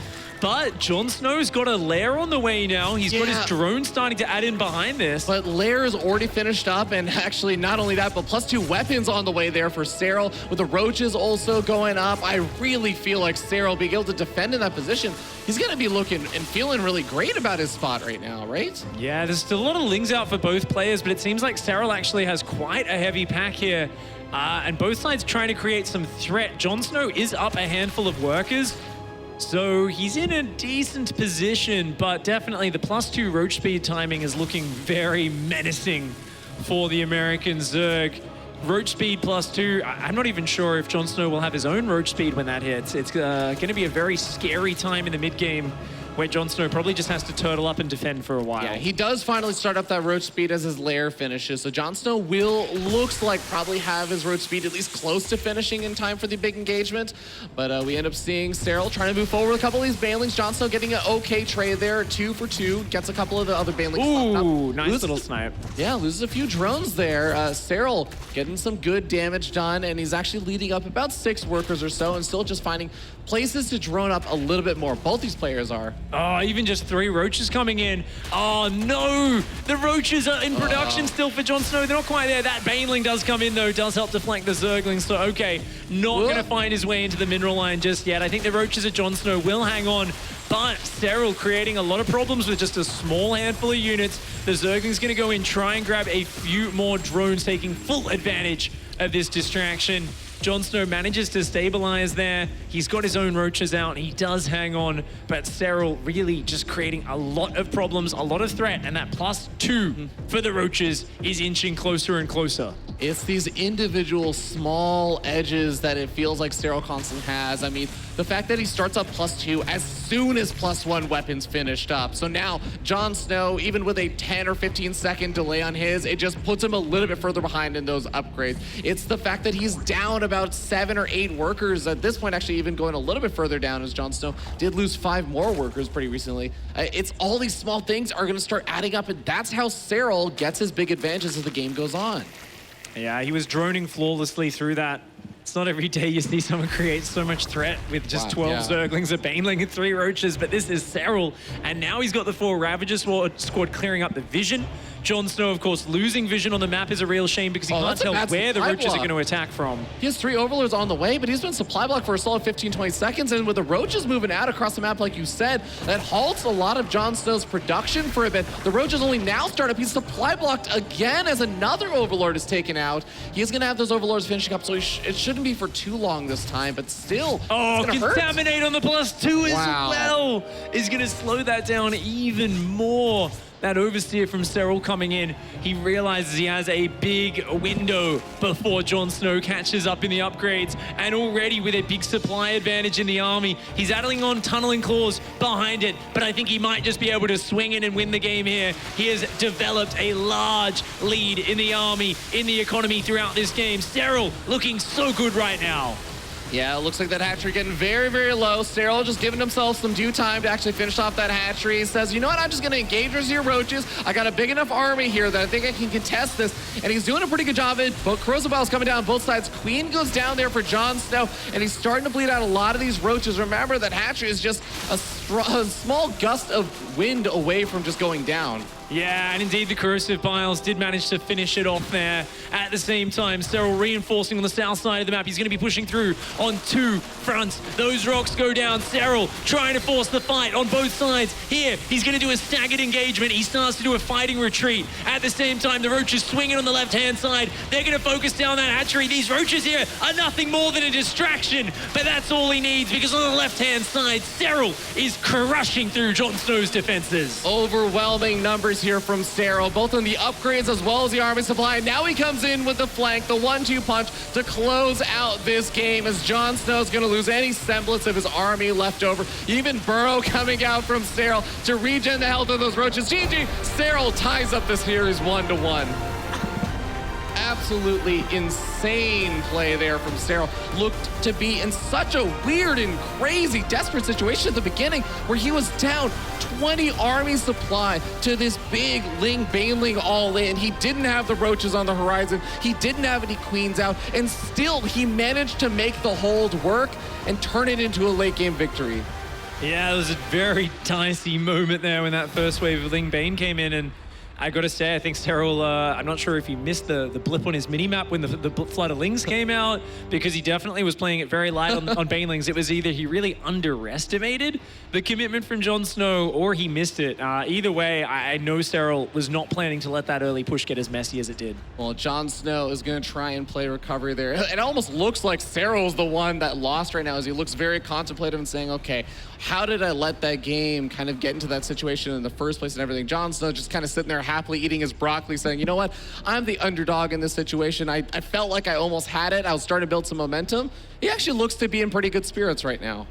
but Jon Snow's got a lair on the way now. He's got his drone starting to add in behind this. But lair is already finished up, and actually not only that, but +2 weapons on the way there for Serral, with the roaches also going up. I really feel like Serral being able to defend in that position, he's going to be looking and feeling really great about his spot right now, right? Yeah, there's still a lot of Lings out for both players, but it seems like Serral actually has quite a heavy pack here. And both sides trying to create some threat. Jon Snow is up a handful of workers, so he's in a decent position, but definitely the +2 roach speed timing is looking very menacing for the American Zerg. Roach speed +2, I'm not even sure if Jon Snow will have his own roach speed when that hits. It's going to be a very scary time in the mid-game where Jon Snow probably just has to turtle up and defend for a while. Yeah, he does finally start up that roach speed as his lair finishes. So Jon Snow looks like probably have his roach speed at least close to finishing in time for the big engagement. But we end up seeing Serral trying to move forward with a couple of these Banelings. Jon Snow getting an okay trade there, 2 for 2. Gets a couple of the other Banelings. Ooh, nice little snipe. Yeah, loses a few drones there. Serral getting some good damage done, and he's actually leading up about 6 workers or so, and still just finding places to drone up a little bit more. Both these players are. Oh, even just 3 roaches coming in. Oh no, the roaches are in production still for Jon Snow. They're not quite there. That Baneling does come in though, does help deflect the Zerglings. So okay, not gonna find his way into the mineral line just yet. I think the roaches at Jon Snow will hang on, but Serral creating a lot of problems with just a small handful of units. The Zergling's gonna go in, try and grab a few more drones, taking full advantage of this distraction. Jon Snow manages to stabilize there. He's got his own roaches out. He does hang on, but Serral really just creating a lot of problems, a lot of threat, and that +2 for the roaches is inching closer and closer. It's these individual small edges that it feels like Serral constantly has. I mean, the fact that he starts up +2 as soon as +1 weapons finished up. So now Jon Snow, even with a 10 or 15 second delay on his, it just puts him a little bit further behind in those upgrades. It's the fact that he's down about 7 or 8 workers at this point, actually even going a little bit further down, as Jon Snow did lose 5 more workers pretty recently. It's all these small things are going to start adding up, and that's how Serral gets his big advantages as the game goes on. Yeah, he was droning flawlessly through that. It's not every day you see someone create so much threat with just 12 Zerglings, a Baneling, and 3 Roaches, but this is Serral, and now he's got the 4 Ravager squad clearing up the vision. Jon Snow, of course, losing vision on the map is a real shame because he can't tell where the Roaches are going to attack from. He has 3 Overlords on the way, but he's been supply blocked for a solid 15-20 seconds, and with the Roaches moving out across the map, like you said, that halts a lot of Jon Snow's production for a bit. The Roaches only now start up. He's supply blocked again as another Overlord is taken out. He is going to have those Overlords finishing up, so it shouldn't be for too long this time, but still, oh, Contaminate on the +2 as well is going to slow that down even more. That Overseer from Serral coming in, he realizes he has a big window before Jon Snow catches up in the upgrades, and already with a big supply advantage in the army, he's adding on Tunneling Claws behind it, but I think he might just be able to swing in and win the game here. He has developed a large lead in the army, in the economy throughout this game. Serral looking so good right now. Yeah, it looks like that hatchery getting very, very low. Serral just giving himself some due time to actually finish off that hatchery. He says, you know what, I'm just going to engage those here Roaches. I got a big enough army here that I think I can contest this. And he's doing a pretty good job of it. But Crozabel's coming down both sides. Queen goes down there for Jon Snow, and he's starting to bleed out a lot of these Roaches. Remember that hatchery is just a small gust of wind away from just going down. Yeah, and indeed the Corrosive Biles did manage to finish it off there. At the same time, Serral reinforcing on the south side of the map. He's going to be pushing through on 2 fronts. Those rocks go down. Serral trying to force the fight on both sides. Here, he's going to do a staggered engagement. He starts to do a fighting retreat. At the same time, the Roaches swinging on the left-hand side. They're going to focus down that hatchery. These Roaches here are nothing more than a distraction, but that's all he needs because on the left-hand side, Serral is crushing through Jon Snow's defenses. Overwhelming numbers here from Serral, both on the upgrades as well as the army supply. Now he comes in with the flank, the 1-2 punch to close out this game as Jon Snow's going to lose any semblance of his army left over. Even Burrow coming out from Serral to regen the health of those Roaches. GG, Serral ties up the series 1-1. Absolutely insane play there from Serral. Looked to be in such a weird and crazy, desperate situation at the beginning where he was down 20 army supply to this big Ling Baneling all in. He didn't have the Roaches on the horizon. He didn't have any Queens out, and still he managed to make the hold work and turn it into a late game victory. Yeah, it was a very dicey moment there when that first wave of Ling Bane came in, and I gotta say, I think Serral, I'm not sure if he missed the blip on his minimap when the Flood of Lings came out, because he definitely was playing it very light on Banelings. It was either he really underestimated the commitment from Jon Snow or he missed it. Either way, I know Serral was not planning to let that early push get as messy as it did. Well, Jon Snow is going to try and play recovery there. It almost looks like Serral's the one that lost right now, as he looks very contemplative and saying, okay, how did I let that game kind of get into that situation in the first place and everything? Jon Snow just kind of sitting there happily eating his broccoli saying, you know what, I'm the underdog in this situation. I felt like I almost had it. I was starting to build some momentum. He actually looks to be in pretty good spirits right now.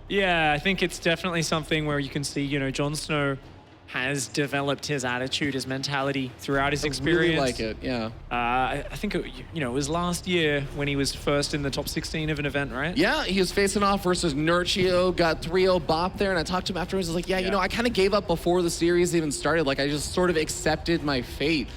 Yeah, I think it's definitely something where you can see, you know, Jon Snow has developed his attitude, his mentality throughout his experience. I really like it, yeah. I think, it was last year when he was first in the top 16 of an event, right? Yeah, he was facing off versus Nurchio, got 3-0 bop there, and I talked to him afterwards. I was like, yeah, you know, I kind of gave up before the series even started. Like, I just sort of accepted my fate,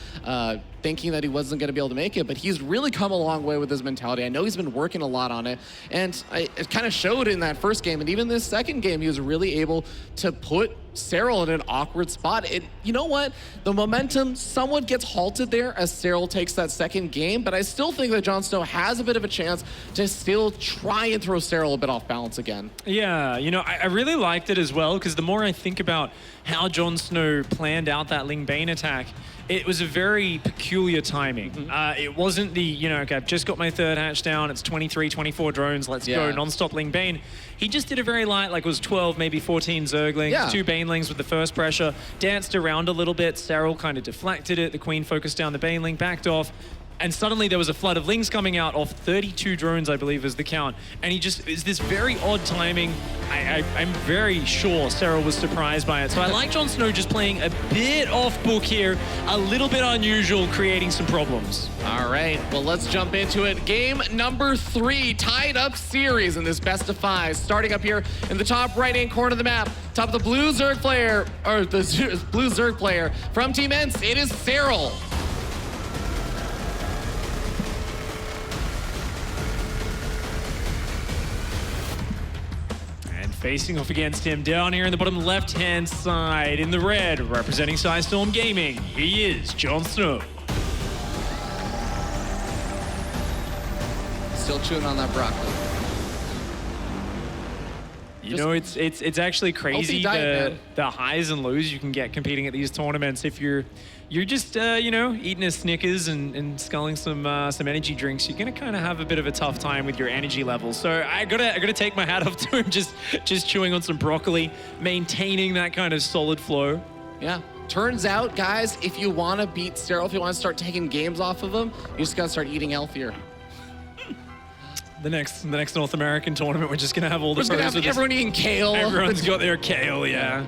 thinking that he wasn't going to be able to make it, but he's really come a long way with his mentality. I know he's been working a lot on it, and it kind of showed in that first game, and even this second game, he was really able to put Serral in an awkward spot. You know what? The momentum somewhat gets halted there as Serral takes that second game, but I still think that Jon Snow has a bit of a chance to still try and throw Serral a bit off balance again. Yeah, you know, I really liked it as well, because the more I think about how Jon Snow planned out that Ling Bane attack, it was a very peculiar timing. It wasn't the, you know, okay, I've just got my third hatch down, it's 23, 24 drones, let's go, non-stop Ling Bane. He just did a very light, like it was 12, maybe 14 Zerglings, 2 Banelings with the first pressure, danced around a little bit, Serral kind of deflected it, the Queen focused down the Baneling, backed off, and suddenly there was a flood of Lings coming out off 32 drones, I believe is the count. And he just, it's this very odd timing. I'm very sure Serral was surprised by it. So I like Jon Snow just playing a bit off book here, a little bit unusual, creating some problems. All right, well, let's jump into it. Game number 3, tied up series in this best of 5. Starting up here in the top right-hand corner of the map, top of the blue Zerg player, or the blue Zerg player from Team Ents, it is Serral. Facing off against him down here in the bottom left-hand side in the red, representing Storm Gaming, he is Jon Snow. Still chewing on that broccoli. You know, it's actually crazy the highs and lows you can get competing at these tournaments. If you're just you know, eating a Snickers and sculling some energy drinks, you're gonna kind of have a bit of a tough time with your energy levels. So I gotta take my hat off to him, just chewing on some broccoli, maintaining that kind of solid flow. Yeah. Turns out, guys, if you want to beat Serral, if you want to start taking games off of him, you just gotta start eating healthier. The next North American tournament, we're just gonna have all the pros with everyone eating kale. Everyone's got their kale, yeah.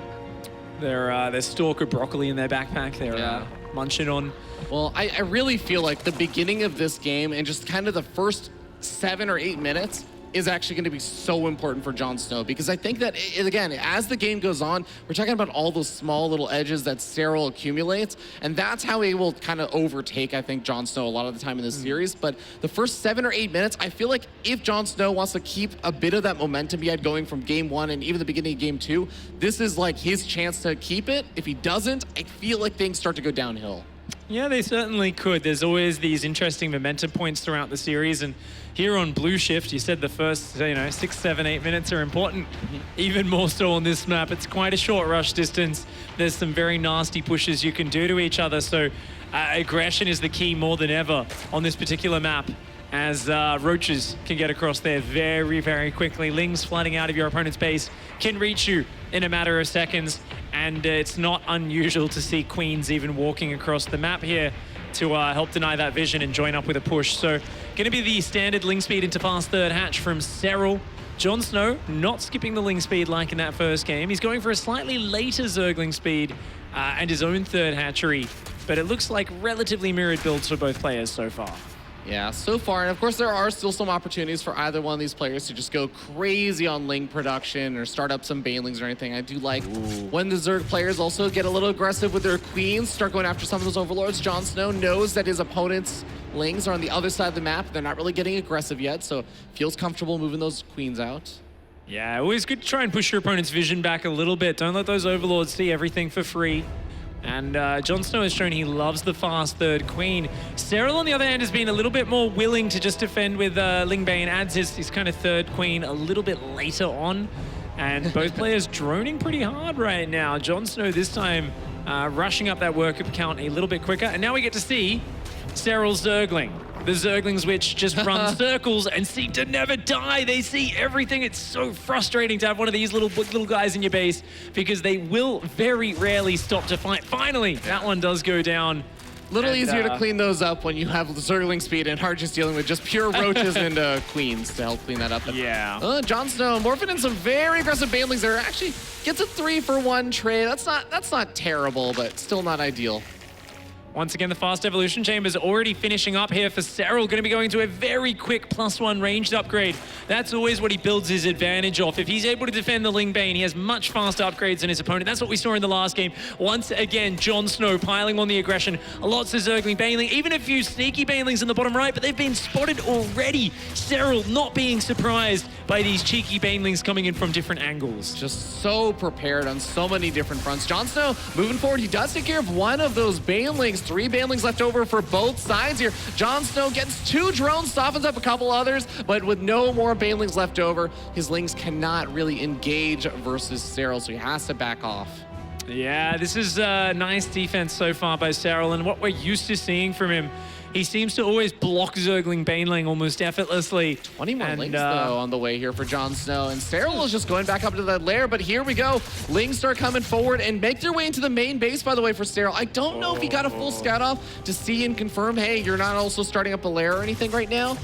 Their stalker broccoli in their backpack. They're munching on. Well, I really feel like the beginning of this game and just kind of the first 7 or 8 minutes is actually going to be so important for Jon Snow, because I think that, again, as the game goes on, we're talking about all those small little edges that Serral accumulates, and that's how he will kind of overtake, I think, Jon Snow a lot of the time in this series. But the first 7 or 8 minutes, I feel like if Jon Snow wants to keep a bit of that momentum he had going from game 1 and even the beginning of game 2, this is like his chance to keep it. If he doesn't, I feel like things start to go downhill. Yeah, they certainly could. There's always these interesting momentum points throughout the series, and here on Blue Shift, you said the first, 6, 7, 8 minutes are important. Even more so on this map. It's quite a short rush distance. There's some very nasty pushes you can do to each other, so aggression is the key more than ever on this particular map, as roaches can get across there very, very quickly. Lings flooding out of your opponent's base can reach you in a matter of seconds, and it's not unusual to see queens even walking across the map here to help deny that vision and join up with a push. So going to be the standard Ling speed into fast third hatch from Serral. Jon Snow not skipping the Ling speed like in that first game. He's going for a slightly later Zergling speed and his own third hatchery, but it looks like relatively mirrored builds for both players so far. Yeah, so far, and of course there are still some opportunities for either one of these players to just go crazy on Ling production or start up some Banelings or anything. I do like when the Zerg players also get a little aggressive with their queens, start going after some of those overlords. Jon Snow knows that his opponent's Lings are on the other side of the map. They're not really getting aggressive yet, so feels comfortable moving those queens out. Yeah, always good to try and push your opponent's vision back a little bit. Don't let those overlords see everything for free. And Jon Snow has shown he loves the fast third queen. Serral, on the other hand, has been a little bit more willing to just defend with Ling Bane, adds his kind of third queen a little bit later on. And both players droning pretty hard right now. Jon Snow this time rushing up that workup count a little bit quicker. And now we get to see Serral's Zergling. The Zerglings which just run circles and seem to never die. They see everything. It's so frustrating to have one of these little guys in your base because they will very rarely stop to fight. Finally, that one does go down. Little easier to clean those up when you have Zergling speed and hard just dealing with just pure roaches and queens to help clean that up. Yeah. Jon Snow morphing in some very aggressive Banelings there. Actually gets a 3-for-1 trade. That's not terrible, but still not ideal. Once again, the fast evolution chambers already finishing up here for Serral. Going to be going to a very quick +1 ranged upgrade. That's always what he builds his advantage off. If he's able to defend the Ling Bane, he has much faster upgrades than his opponent. That's what we saw in the last game. Once again, Jon Snow piling on the aggression. Lots of Zergling Baneling, even a few sneaky Banelings in the bottom right, but they've been spotted already. Serral not being surprised by these cheeky Banelings coming in from different angles. Just so prepared on so many different fronts. Jon Snow moving forward, he does take care of one of those Banelings. 3 Banelings left over for both sides here. Jon Snow gets 2 drones, softens up a couple others, but with no more Banelings left over, his Lings cannot really engage versus Serral, so he has to back off. Yeah, this is nice defense so far by Seral, and what we're used to seeing from him. He seems to always block Zergling Baneling almost effortlessly. 20 more Lings, though, on the way here for Jon Snow. And Serral is just going back up to that lair, but here we go. Lings start coming forward and make their way into the main base, by the way, for Serral. I don't know if he got a full scout off to see and confirm, hey, you're not also starting up a lair or anything right now.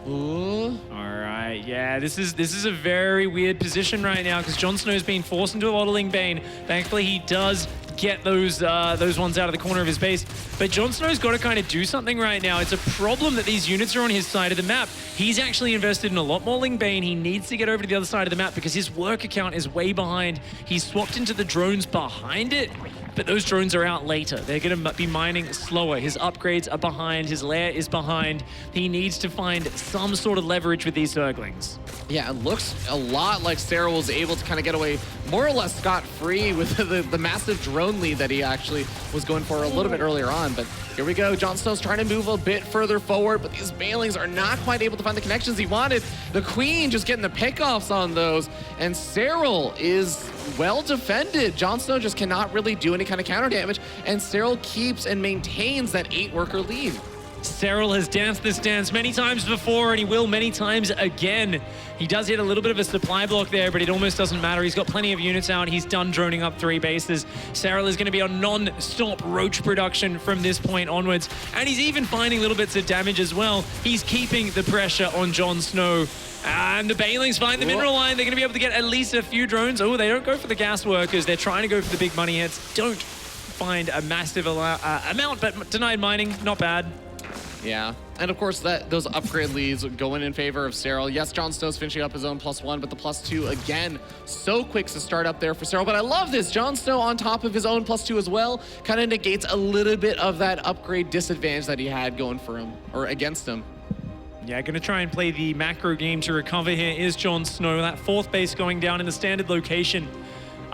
Ooh. All right, yeah, this is a very weird position right now because Jon Snow's being forced into a lot of Ling Bane. Thankfully, he does get those ones out of the corner of his base. But Jon Snow's got to kind of do something right now. It's a problem that these units are on his side of the map. He's actually invested in a lot more Ling Bane. He needs to get over to the other side of the map because his work account is way behind. He's swapped into the drones behind it, but those drones are out later. They're going to be mining slower. His upgrades are behind. His lair is behind. He needs to find some sort of leverage with these Zerglings. Yeah, it looks a lot like Serral was able to kind of get away more or less scot-free with the massive drone lead that he actually was going for a little bit earlier on. But here we go. Jon Snow's trying to move a bit further forward, but these Banelings are not quite able to find the connections he wanted. The Queen just getting the pickoffs on those, and Serral is well defended. Jon Snow just cannot really do any kind of counter damage, and Serral keeps and maintains that 8-worker lead. Serral has danced this dance many times before, and he will many times again. He does hit a little bit of a supply block there, but it almost doesn't matter. He's got plenty of units out. He's done droning up 3 bases. Serral is going to be on non-stop roach production from this point onwards, and he's even finding little bits of damage as well. He's keeping the pressure on Jon Snow. And the Banelings find the mineral line. They're going to be able to get at least a few drones. Oh, they don't go for the gas workers. They're trying to go for the big money hits. Don't find a massive amount, but denied mining, not bad. Yeah, and of course those upgrade leads going in favor of Serral. Yes, Jon Snow's finishing up his own +1, but the +2 again, so quick to start up there for Serral. But I love this, Jon Snow on top of his own +2 as well, kind of negates a little bit of that upgrade disadvantage that he had going for him, or against him. Yeah, going to try and play the macro game to recover here is Jon Snow. That 4th base going down in the standard location.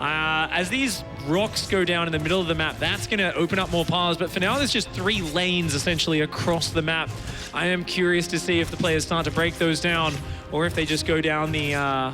As these rocks go down in the middle of the map, that's going to open up more paths. But for now, there's just 3 lanes essentially across the map. I am curious to see if the players start to break those down or if they just go down the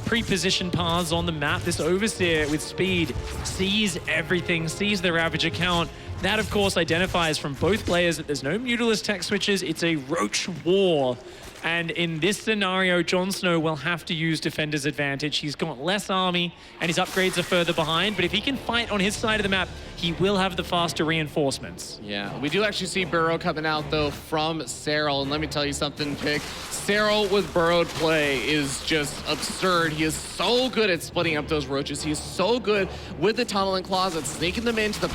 pre-positioned paths on the map. This Overseer with speed sees everything, sees the Ravager count. That, of course, identifies from both players that there's no Mutalisk tech switches. It's a roach war. And in this scenario, Jon Snow will have to use Defender's advantage. He's got less army, and his upgrades are further behind. But if he can fight on his side of the map, he will have the faster reinforcements. Yeah, we do actually see Burrow coming out, though, from Serral. And let me tell you something, Pick. Serral with burrowed play is just absurd. He is so good at splitting up those roaches. He is so good with the tunneling claws at sneaking them into the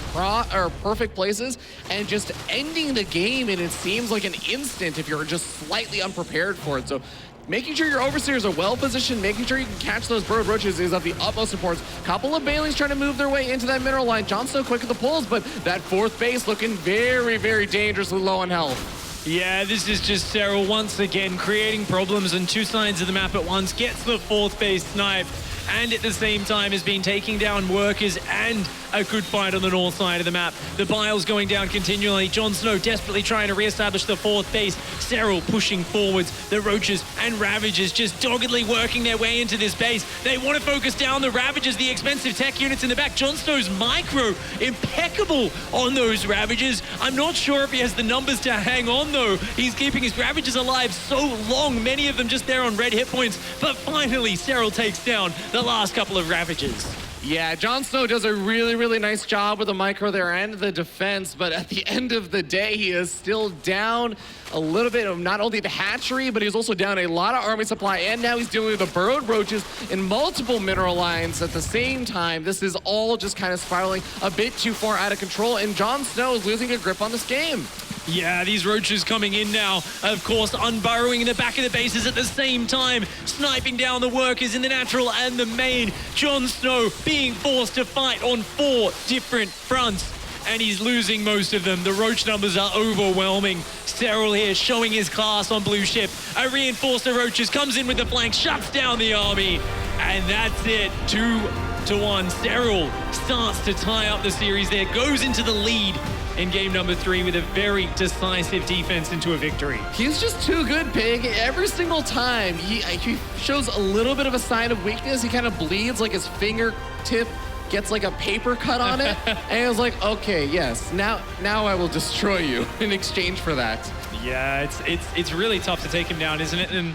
perfect places and just ending the game in, it seems like, an instant if you're just slightly unprepared for it. So making sure your Overseers are well positioned, making sure you can catch those burrowed roaches is of the utmost importance. Couple of Banelings trying to move their way into that mineral line. Jon Snow quick at the pulls, but that 4th base looking very, very dangerously low on health. Yeah, this is just Serral once again creating problems on 2 sides of the map at once. Gets the 4th base snipe, and at the same time has been taking down workers and a good fight on the north side of the map. The Biles going down continually. Jon Snow desperately trying to reestablish the 4th base. Serral pushing forwards. The Roaches and Ravagers just doggedly working their way into this base. They want to focus down the Ravagers, the expensive tech units in the back. Jon Snow's micro impeccable on those Ravagers. I'm not sure if he has the numbers to hang on, though. He's keeping his Ravagers alive so long, many of them just there on red hit points. But finally, Serral takes down the last couple of Ravagers. Yeah, Jon Snow does a really, really nice job with the micro there and the defense, but at the end of the day, he is still down a little bit of not only the hatchery, but he's also down a lot of army supply, and now he's dealing with the burrowed roaches in multiple mineral lines at the same time. This is all just kind of spiraling a bit too far out of control, and Jon Snow is losing a grip on this game. Yeah, these roaches coming in now, of course, unburrowing in the back of the bases at the same time, sniping down the workers in the natural and the main. Jon Snow being forced to fight on 4 different fronts, and he's losing most of them. The roach numbers are overwhelming. Serral here showing his class on blue ship. A reinforcer roaches comes in with the flank, shuts down the army, and that's it. 2-1. Serral starts to tie up the series there, goes into the lead in game number 3 with a very decisive defense into a victory. He's just too good, Pig. Every single time he shows a little bit of a sign of weakness. He kind of bleeds like his fingertip gets like a paper cut on it, and I was like, okay, yes, now I will destroy you in exchange for that. Yeah, it's really tough to take him down, isn't it? And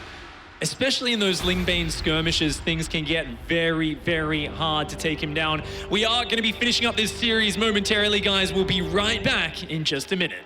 especially in those Lingbane skirmishes, things can get very, very hard to take him down. We are going to be finishing up this series momentarily, guys. We'll be right back in just a minute.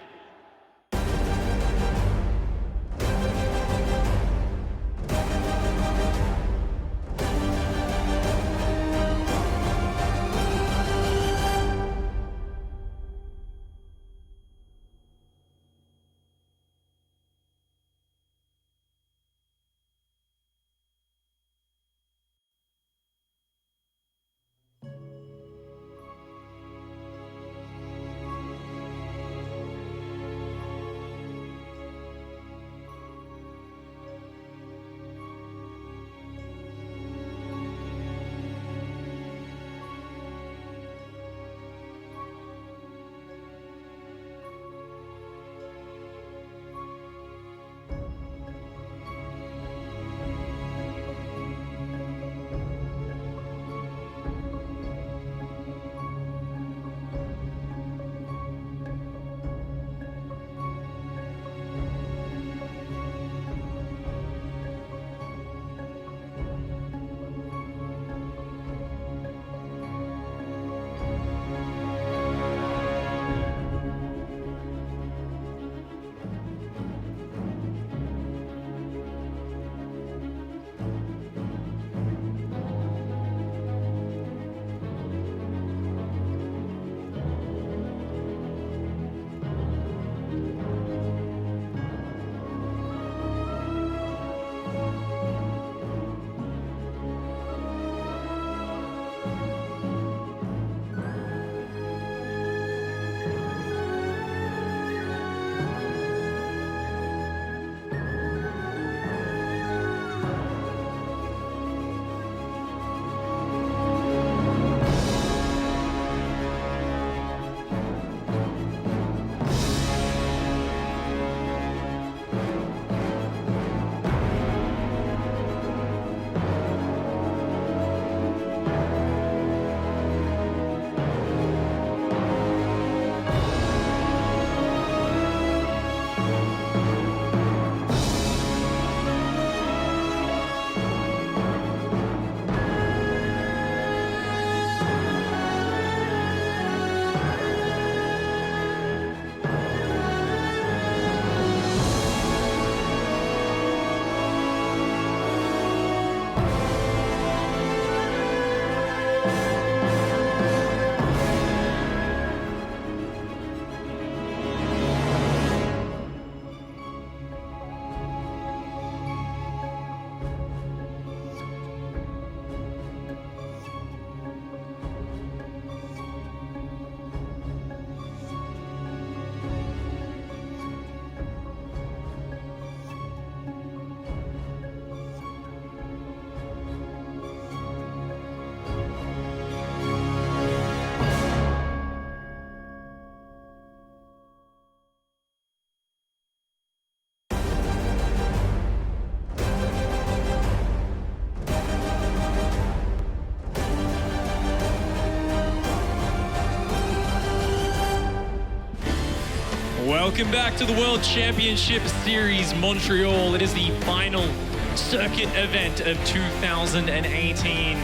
Welcome back to the World Championship Series Montreal. It is the final circuit event of 2018.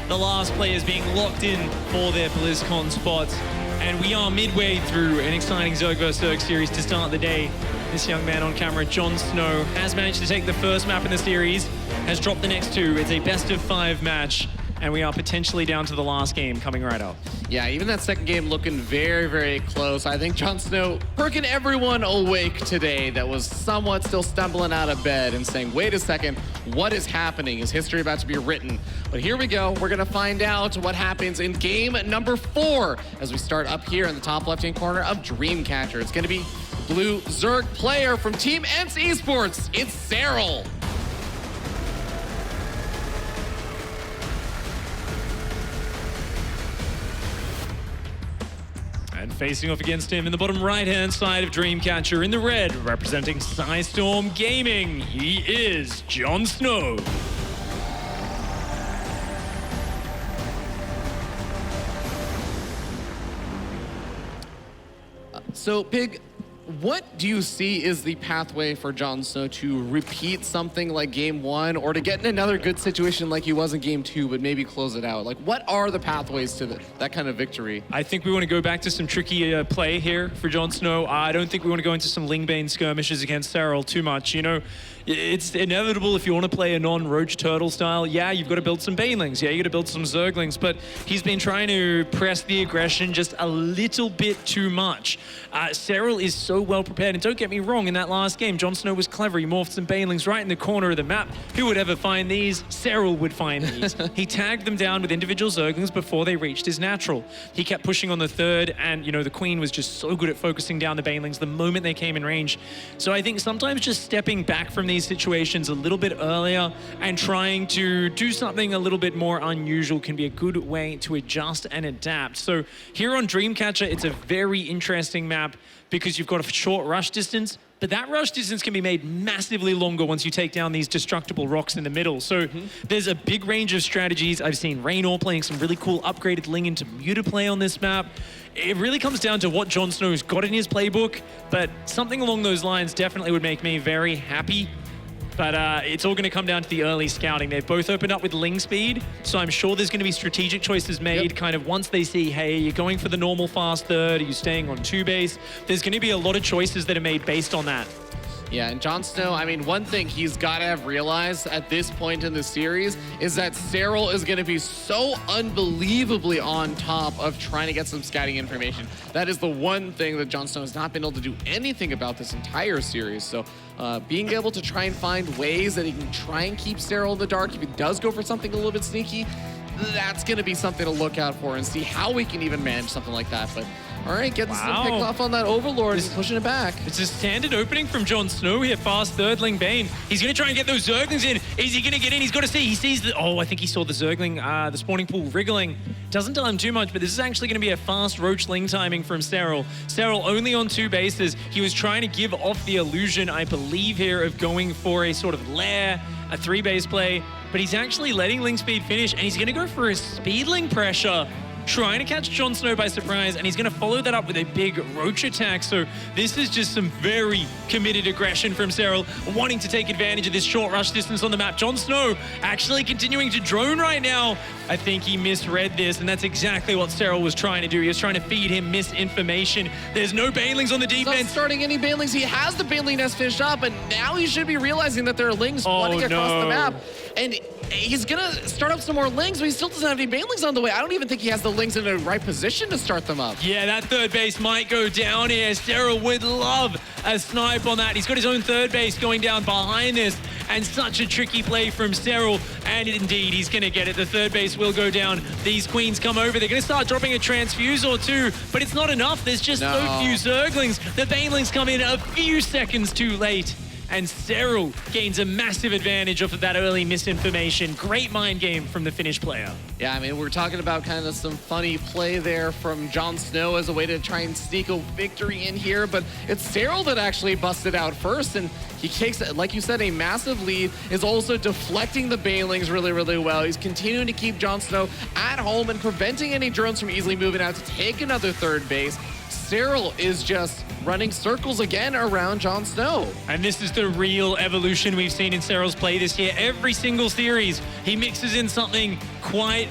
The last players being locked in for their BlizzCon spots. And we are midway through an exciting Zerg vs. Zerg series to start the day. This young man on camera, Jon Snow, has managed to take the first map in the series, has dropped the next two. It's a best-of-5 match, and we are potentially down to the last game coming right up. Yeah, even that second game looking very, very close. I think Jon Snow perking everyone awake today that was somewhat still stumbling out of bed and saying, wait a second, what is happening? Is history about to be written? But here we go. We're going to find out what happens in game number 4 as we start up here in the top left-hand corner of Dreamcatcher. It's going to be blue Zerg player from Team ENCE Esports. It's Serral. And facing off against him in the bottom right-hand side of Dreamcatcher in the red, representing Storm Gaming, he is Jon Snow. So, Pig, what do you see is the pathway for Jon Snow to repeat something like game 1 or to get in another good situation like he was in game 2, but maybe close it out? Like, what are the pathways to that kind of victory? I think we want to go back to some tricky play here for Jon Snow. I don't think we want to go into some Lingbane skirmishes against Serral too much. You know, it's inevitable if you want to play a non-Roach Turtle style. Yeah, you've got to build some Banelings. Yeah, you got to build some Zerglings. But he's been trying to press the aggression just a little bit too much. Serral is so well prepared. And don't get me wrong, in that last game, Jon Snow was clever. He morphed some Banelings right in the corner of the map. Who would ever find these? Serral would find these. He tagged them down with individual Zerglings before they reached his natural. He kept pushing on the third, and, you know, the Queen was just so good at focusing down the Banelings the moment they came in range. So I think sometimes just stepping back from these situations a little bit earlier and trying to do something a little bit more unusual can be a good way to adjust and adapt. So here on Dreamcatcher, it's a very interesting map because you've got a short rush distance, but that rush distance can be made massively longer once you take down these destructible rocks in the middle. So there's a big range of strategies. I've seen Raynor playing some really cool upgraded Ling into Muta play on this map. It really comes down to what Jon Snow's got in his playbook, but something along those lines definitely would make me very happy. But it's all going to come down to the early scouting. They've both opened up with Ling speed, so I'm sure there's going to be strategic choices made kind of once they see, hey, you're going for the normal fast third, are you staying on 2 base? There's going to be a lot of choices that are made based on that. Yeah, and Jon Snow, I mean, one thing he's got to have realized at this point in the series is that Serral is going to be so unbelievably on top of trying to get some scouting information. That is the one thing that Jon Snow has not been able to do anything about this entire series. So being able to try and find ways that he can try and keep Serral in the dark, if he does go for something a little bit sneaky, that's going to be something to look out for and see how we can even manage something like that. But all right, getting some pick off on that Overlord and pushing it back. It's a standard opening from Jon Snow here, fast third Ling Bane. He's going to try and get those Zerglings in. Is he going to get in? He's got to see. He sees the... Oh, I think he saw the Zergling, the spawning pool wriggling. Doesn't tell him too much, but this is actually going to be a fast Roach Ling timing from Serral. Serral only on 2 bases. He was trying to give off the illusion, I believe here, of going for a sort of lair, a 3-base play, but he's actually letting Ling speed finish, and he's going to go for a speedling pressure, trying to catch Jon Snow by surprise, and he's going to follow that up with a big Roach attack. So this is just some very committed aggression from Serral, wanting to take advantage of this short rush distance on the map. Jon Snow actually continuing to drone right now. I think he misread this, and that's exactly what Serral was trying to do. He was trying to feed him misinformation. There's no Banelings on the defense. He's not starting any Banelings. He has the Baneling nest finished up, and now he should be realizing that there are Lings flooding across the map. And he's gonna start up some more Lings, but he still doesn't have any Banelings on the way. I don't even think he has the Lings in the right position to start them up. Yeah, that third base might go down here. Serral would love a snipe on that. He's got his own third base going down behind this, and such a tricky play from Serral. And indeed, he's gonna get it. The third base will go down. These Queens come over. They're gonna start dropping a transfuse or 2, but it's not enough. There's just so few Zerglings. The Banelings come in a few seconds too late, and Serral gains a massive advantage off of that early misinformation. Great mind game from the Finnish player. Yeah, I mean, we're talking about kind of some funny play there from Jon Snow as a way to try and sneak a victory in here, but it's Serral that actually busted out first, and he takes, like you said, a massive lead, is also deflecting the Banelings really, really well. He's continuing to keep Jon Snow at home and preventing any drones from easily moving out to take another third base. Serral is just running circles again around Jon Snow. And this is the real evolution we've seen in Serral's play this year. Every single series, he mixes in something quite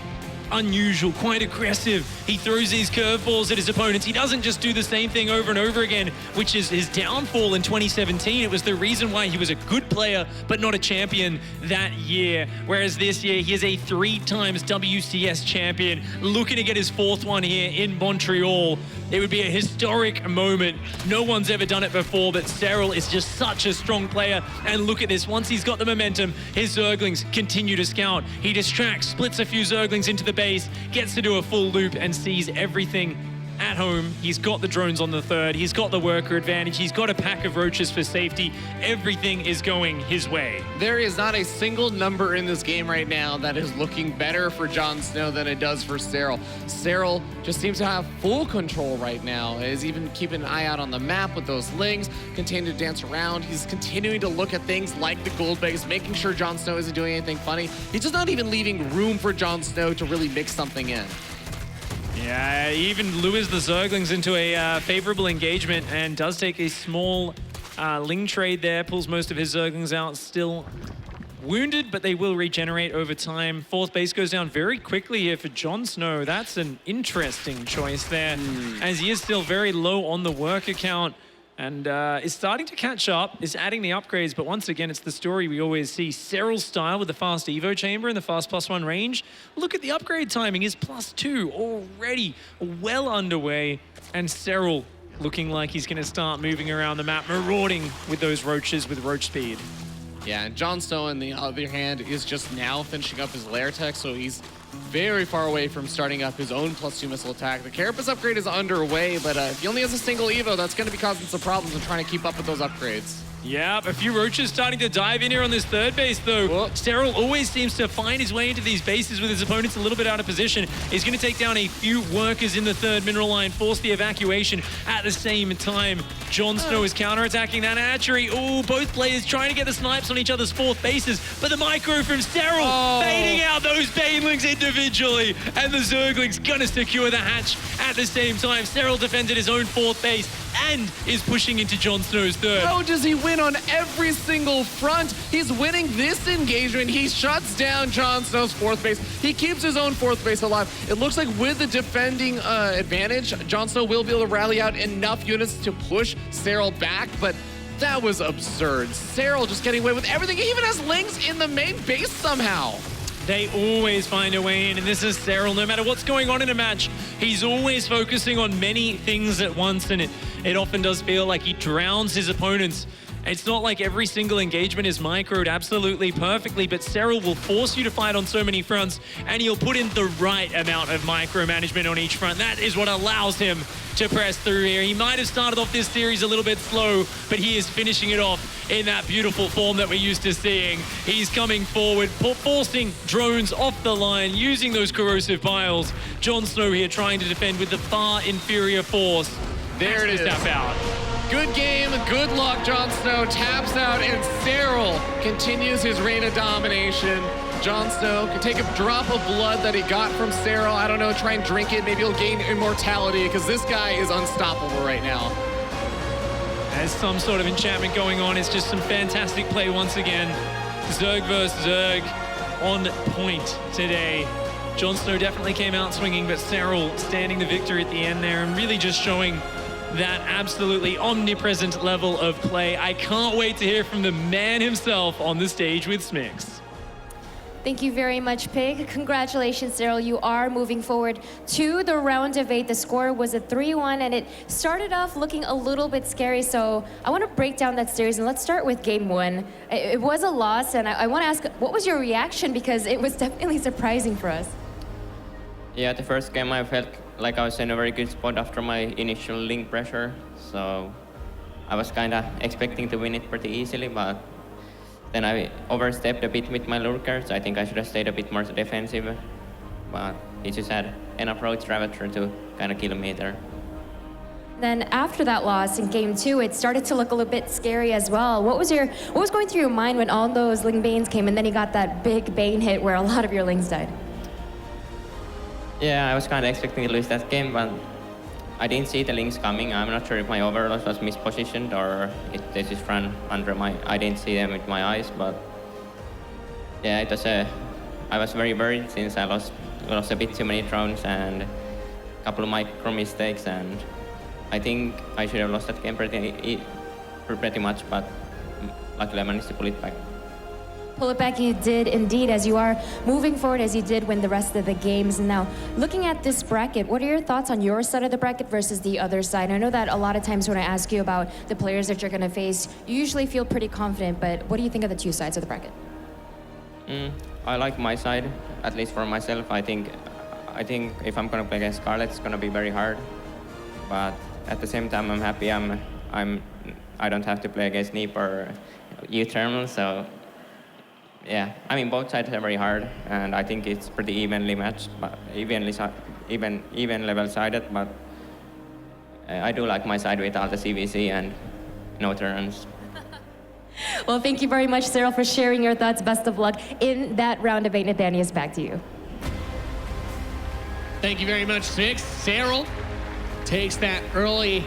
unusual, quite aggressive. He throws these curveballs at his opponents. He doesn't just do the same thing over and over again, which is his downfall in 2017. It was the reason why he was a good player, but not a champion that year. Whereas this year, he is a 3 times WCS champion, looking to get his 4th one here in Montreal. It would be a historic moment. No one's ever done it before, but Serral is just such a strong player. And look at this, once he's got the momentum, his Zerglings continue to scout. He distracts, splits a few Zerglings into the base, gets to do a full loop, and sees everything at home. He's got the drones on the third. He's got the worker advantage. He's got a pack of roaches for safety. Everything is going his way. There is not a single number in this game right now that is looking better for Jon Snow than it does for Serral. Serral just seems to have full control right now. He's even keeping an eye out on the map with those Lings, continuing to dance around. He's continuing to look at things like the gold base, making sure Jon Snow isn't doing anything funny. He's just not even leaving room for Jon Snow to really mix something in. Yeah, even lures the Zerglings into a favorable engagement and does take a small Ling trade there, pulls most of his Zerglings out, still wounded, but they will regenerate over time. Fourth base goes down very quickly here for Jon Snow. That's an interesting choice there, as he is still very low on the work account and is starting to catch up, is adding the upgrades, but once again, it's the story we always see. Serral style with the fast Evo chamber and the fast +1 range. Look at the upgrade timing, is +2 already well underway, and Serral looking like he's going to start moving around the map, marauding with those roaches with roach speed. Yeah, and Jon Snow, on the other hand, is just now finishing up his lair tech, so he's very far away from starting up his own +2 missile attack. The Carapace upgrade is underway, but if he only has a single Evo, that's going to be causing some problems in trying to keep up with those upgrades. Yeah, a few roaches starting to dive in here on this third base, though. Serral always seems to find his way into these bases with his opponents a little bit out of position. He's going to take down a few workers in the third mineral line, force the evacuation at the same time. Jon Snow is counterattacking that hatchery. Oh, both players trying to get the snipes on each other's fourth bases, but the micro from Serral fading out those Banelings individually, and the Zerglings gonna secure the hatch at the same time. Serral defended his own fourth base and is pushing into Jon Snow's third. How does he win on every single front? He's winning this engagement. He shuts down Jon Snow's fourth base. He keeps his own fourth base alive. It looks like with the defending advantage, Jon Snow will be able to rally out enough units to push Serral back, but that was absurd. Serral just getting away with everything. He even has Lings in the main base somehow. They always find a way in, and this is Serral. No matter what's going on in a match, he's always focusing on many things at once, and it often does feel like he drowns his opponents. It's not like every single engagement is microed absolutely perfectly, but Serral will force you to fight on so many fronts, and he'll put in the right amount of micromanagement on each front. That is what allows him to press through here. He might have started off this series a little bit slow, but he is finishing it off in that beautiful form that we're used to seeing. He's coming forward, forcing drones off the line, using those corrosive piles. Jon Snow here trying to defend with the far inferior force. There it is. Tap out. Good game, good luck. Jon Snow taps out, and Serral continues his reign of domination. Jon Snow can take a drop of blood that he got from Serral. I don't know, try and drink it. Maybe he'll gain immortality, because this guy is unstoppable right now. There's some sort of enchantment going on. It's just some fantastic play once again. Zerg versus Zerg on point today. Jon Snow definitely came out swinging, but Serral standing the victory at the end there and really just showing that absolutely omnipresent level of play. I can't wait to hear from the man himself on the stage with Smix. Thank you very much, Pig. Congratulations, Serral. You are moving forward to the round of 8. The score was a 3-1, and it started off looking a little bit scary. So I want to break down that series, and let's start with game 1. It was a loss, and I want to ask, what was your reaction? Because it was definitely surprising for us. Yeah, the first game I felt like I was in a very good spot after my initial link pressure. So I was kind of expecting to win it pretty easily, but then I overstepped a bit with my lurkers. I think I should have stayed a bit more defensive, but he just had an approach Ravager to kind of kill me there. Then after that loss in game 2, it started to look a little bit scary as well. What was going through your mind when all those Ling Banes came and then you got that big Bane hit where a lot of your Lings died? Yeah, I was kind of expecting to lose that game, but I didn't see the Lings coming. I'm not sure if my overlord was mispositioned or they just ran under I didn't see them with my eyes, but yeah, it was I was very worried since I lost a bit too many drones and a couple of micro mistakes, and I think I should have lost that game pretty much, but luckily I managed to pull it back. Pull it back you did indeed, as you are moving forward as you did win the rest of the games. Now, looking at this bracket, what are your thoughts on your side of the bracket versus the other side? I know that a lot of times when I ask you about the players that you're going to face, you usually feel pretty confident, but what do you think of the two sides of the bracket? I like my side, at least for myself. I think if I'm going to play against Scarlet, it's going to be very hard. But at the same time, I'm happy I don't have to play against Neep or U-Thermal, so yeah, I mean, both sides are very hard, and I think it's pretty evenly matched, but even level-sided, but I do like my side with all the ZvZ and no turns. Well, thank you very much, Serral, for sharing your thoughts. Best of luck in that round of 8. Nathanias, back to you. Thank you very much, Six. Serral takes that early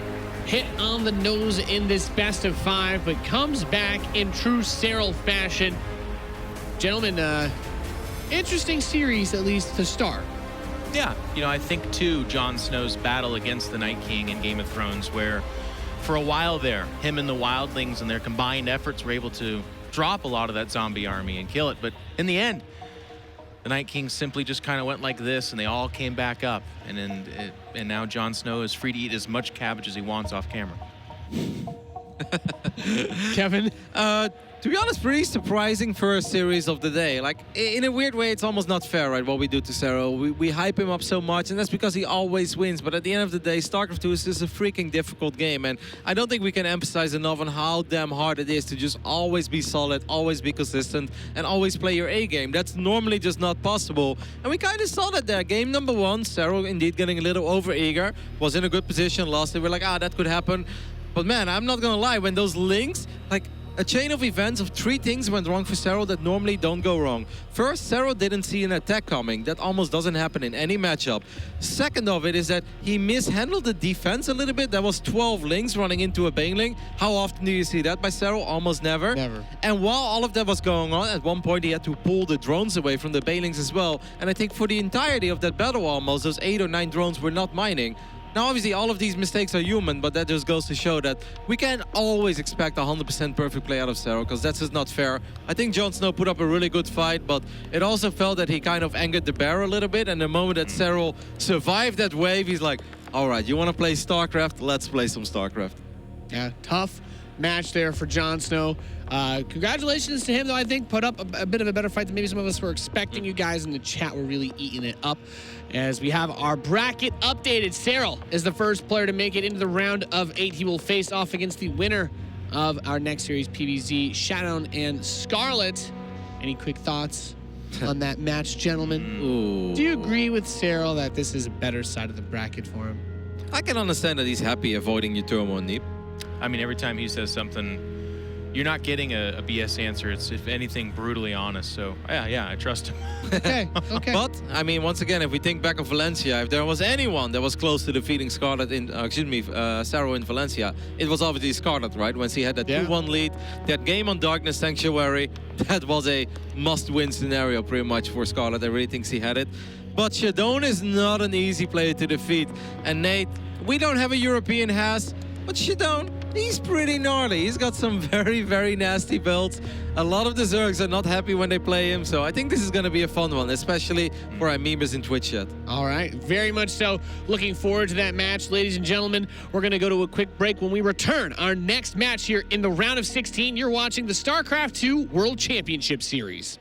hit on the nose in this best of 5, but comes back in true Serral fashion. Gentlemen, interesting series, at least to start. Yeah, I think too, Jon Snow's battle against the Night King in Game of Thrones, where for a while there, him and the wildlings and their combined efforts were able to drop a lot of that zombie army and kill it. But in the end, the Night King simply just kind of went like this, and they all came back up. And now Jon Snow is free to eat as much cabbage as he wants off camera. Kevin? To be honest, pretty surprising first series of the day. Like, in a weird way, it's almost not fair, right, what we do to Serral. We hype him up so much, and that's because he always wins. But at the end of the day, StarCraft 2 is just a freaking difficult game, and I don't think we can emphasize enough on how damn hard it is to just always be solid, always be consistent, and always play your A game. That's normally just not possible, and we kind of saw that there. Game number 1, Serral indeed getting a little over-eager, was in a good position, lost it. We're like, that could happen. But man, I'm not gonna lie, when those links, like, a chain of events of 3 things went wrong for Serral that normally don't go wrong. First, Serral didn't see an attack coming. That almost doesn't happen in any matchup. Second of it is that he mishandled the defense a little bit. There was 12 links running into a baneling. How often do you see that by Serral? Almost never. Never. And while all of that was going on, at one point he had to pull the drones away from the banelings as well. And I think for the entirety of that battle almost, those 8 or 9 drones were not mining. Now, obviously, all of these mistakes are human, but that just goes to show that we can't always expect 100% perfect play out of Serral, because that's just not fair. I think Jon Snow put up a really good fight, but it also felt that he kind of angered the bear a little bit, and the moment that Serral survived that wave, he's like, all right, you want to play StarCraft? Let's play some StarCraft. Yeah, tough match there for Jon Snow. Congratulations to him, though. I think put up a bit of a better fight than maybe some of us were expecting. You guys in the chat were really eating it up. As we have our bracket updated, Serral is the first player to make it into the round of 8. He will face off against the winner of our next series, PvZ, Shadow and Scarlet. Any quick thoughts on that match, gentlemen? Ooh. Do you agree with Serral that this is a better side of the bracket for him? I can understand that he's happy avoiding your turmoil, Neep. I mean, every time he says something, you're not getting a BS answer. It's, if anything, brutally honest. So, yeah, I trust him. Okay. But, I mean, once again, if we think back on Valencia, if there was anyone that was close to defeating Scarlet in, Serral in Valencia, it was obviously Scarlet, right? When she had that 2-1 lead, that game on Darkness Sanctuary, that was a must-win scenario pretty much for Scarlet. I really think she had it. But Shadow is not an easy player to defeat. And Nate, we don't have a European Has, but Shadow, he's pretty gnarly. He's got some very, very nasty builds. A lot of the Zergs are not happy when they play him, so I think this is going to be a fun one, especially for our memers in Twitch chat. All right, very much so. Looking forward to that match. Ladies and gentlemen, we're going to go to a quick break. When we return, our next match here in the round of 16, you're watching the StarCraft 2 World Championship Series.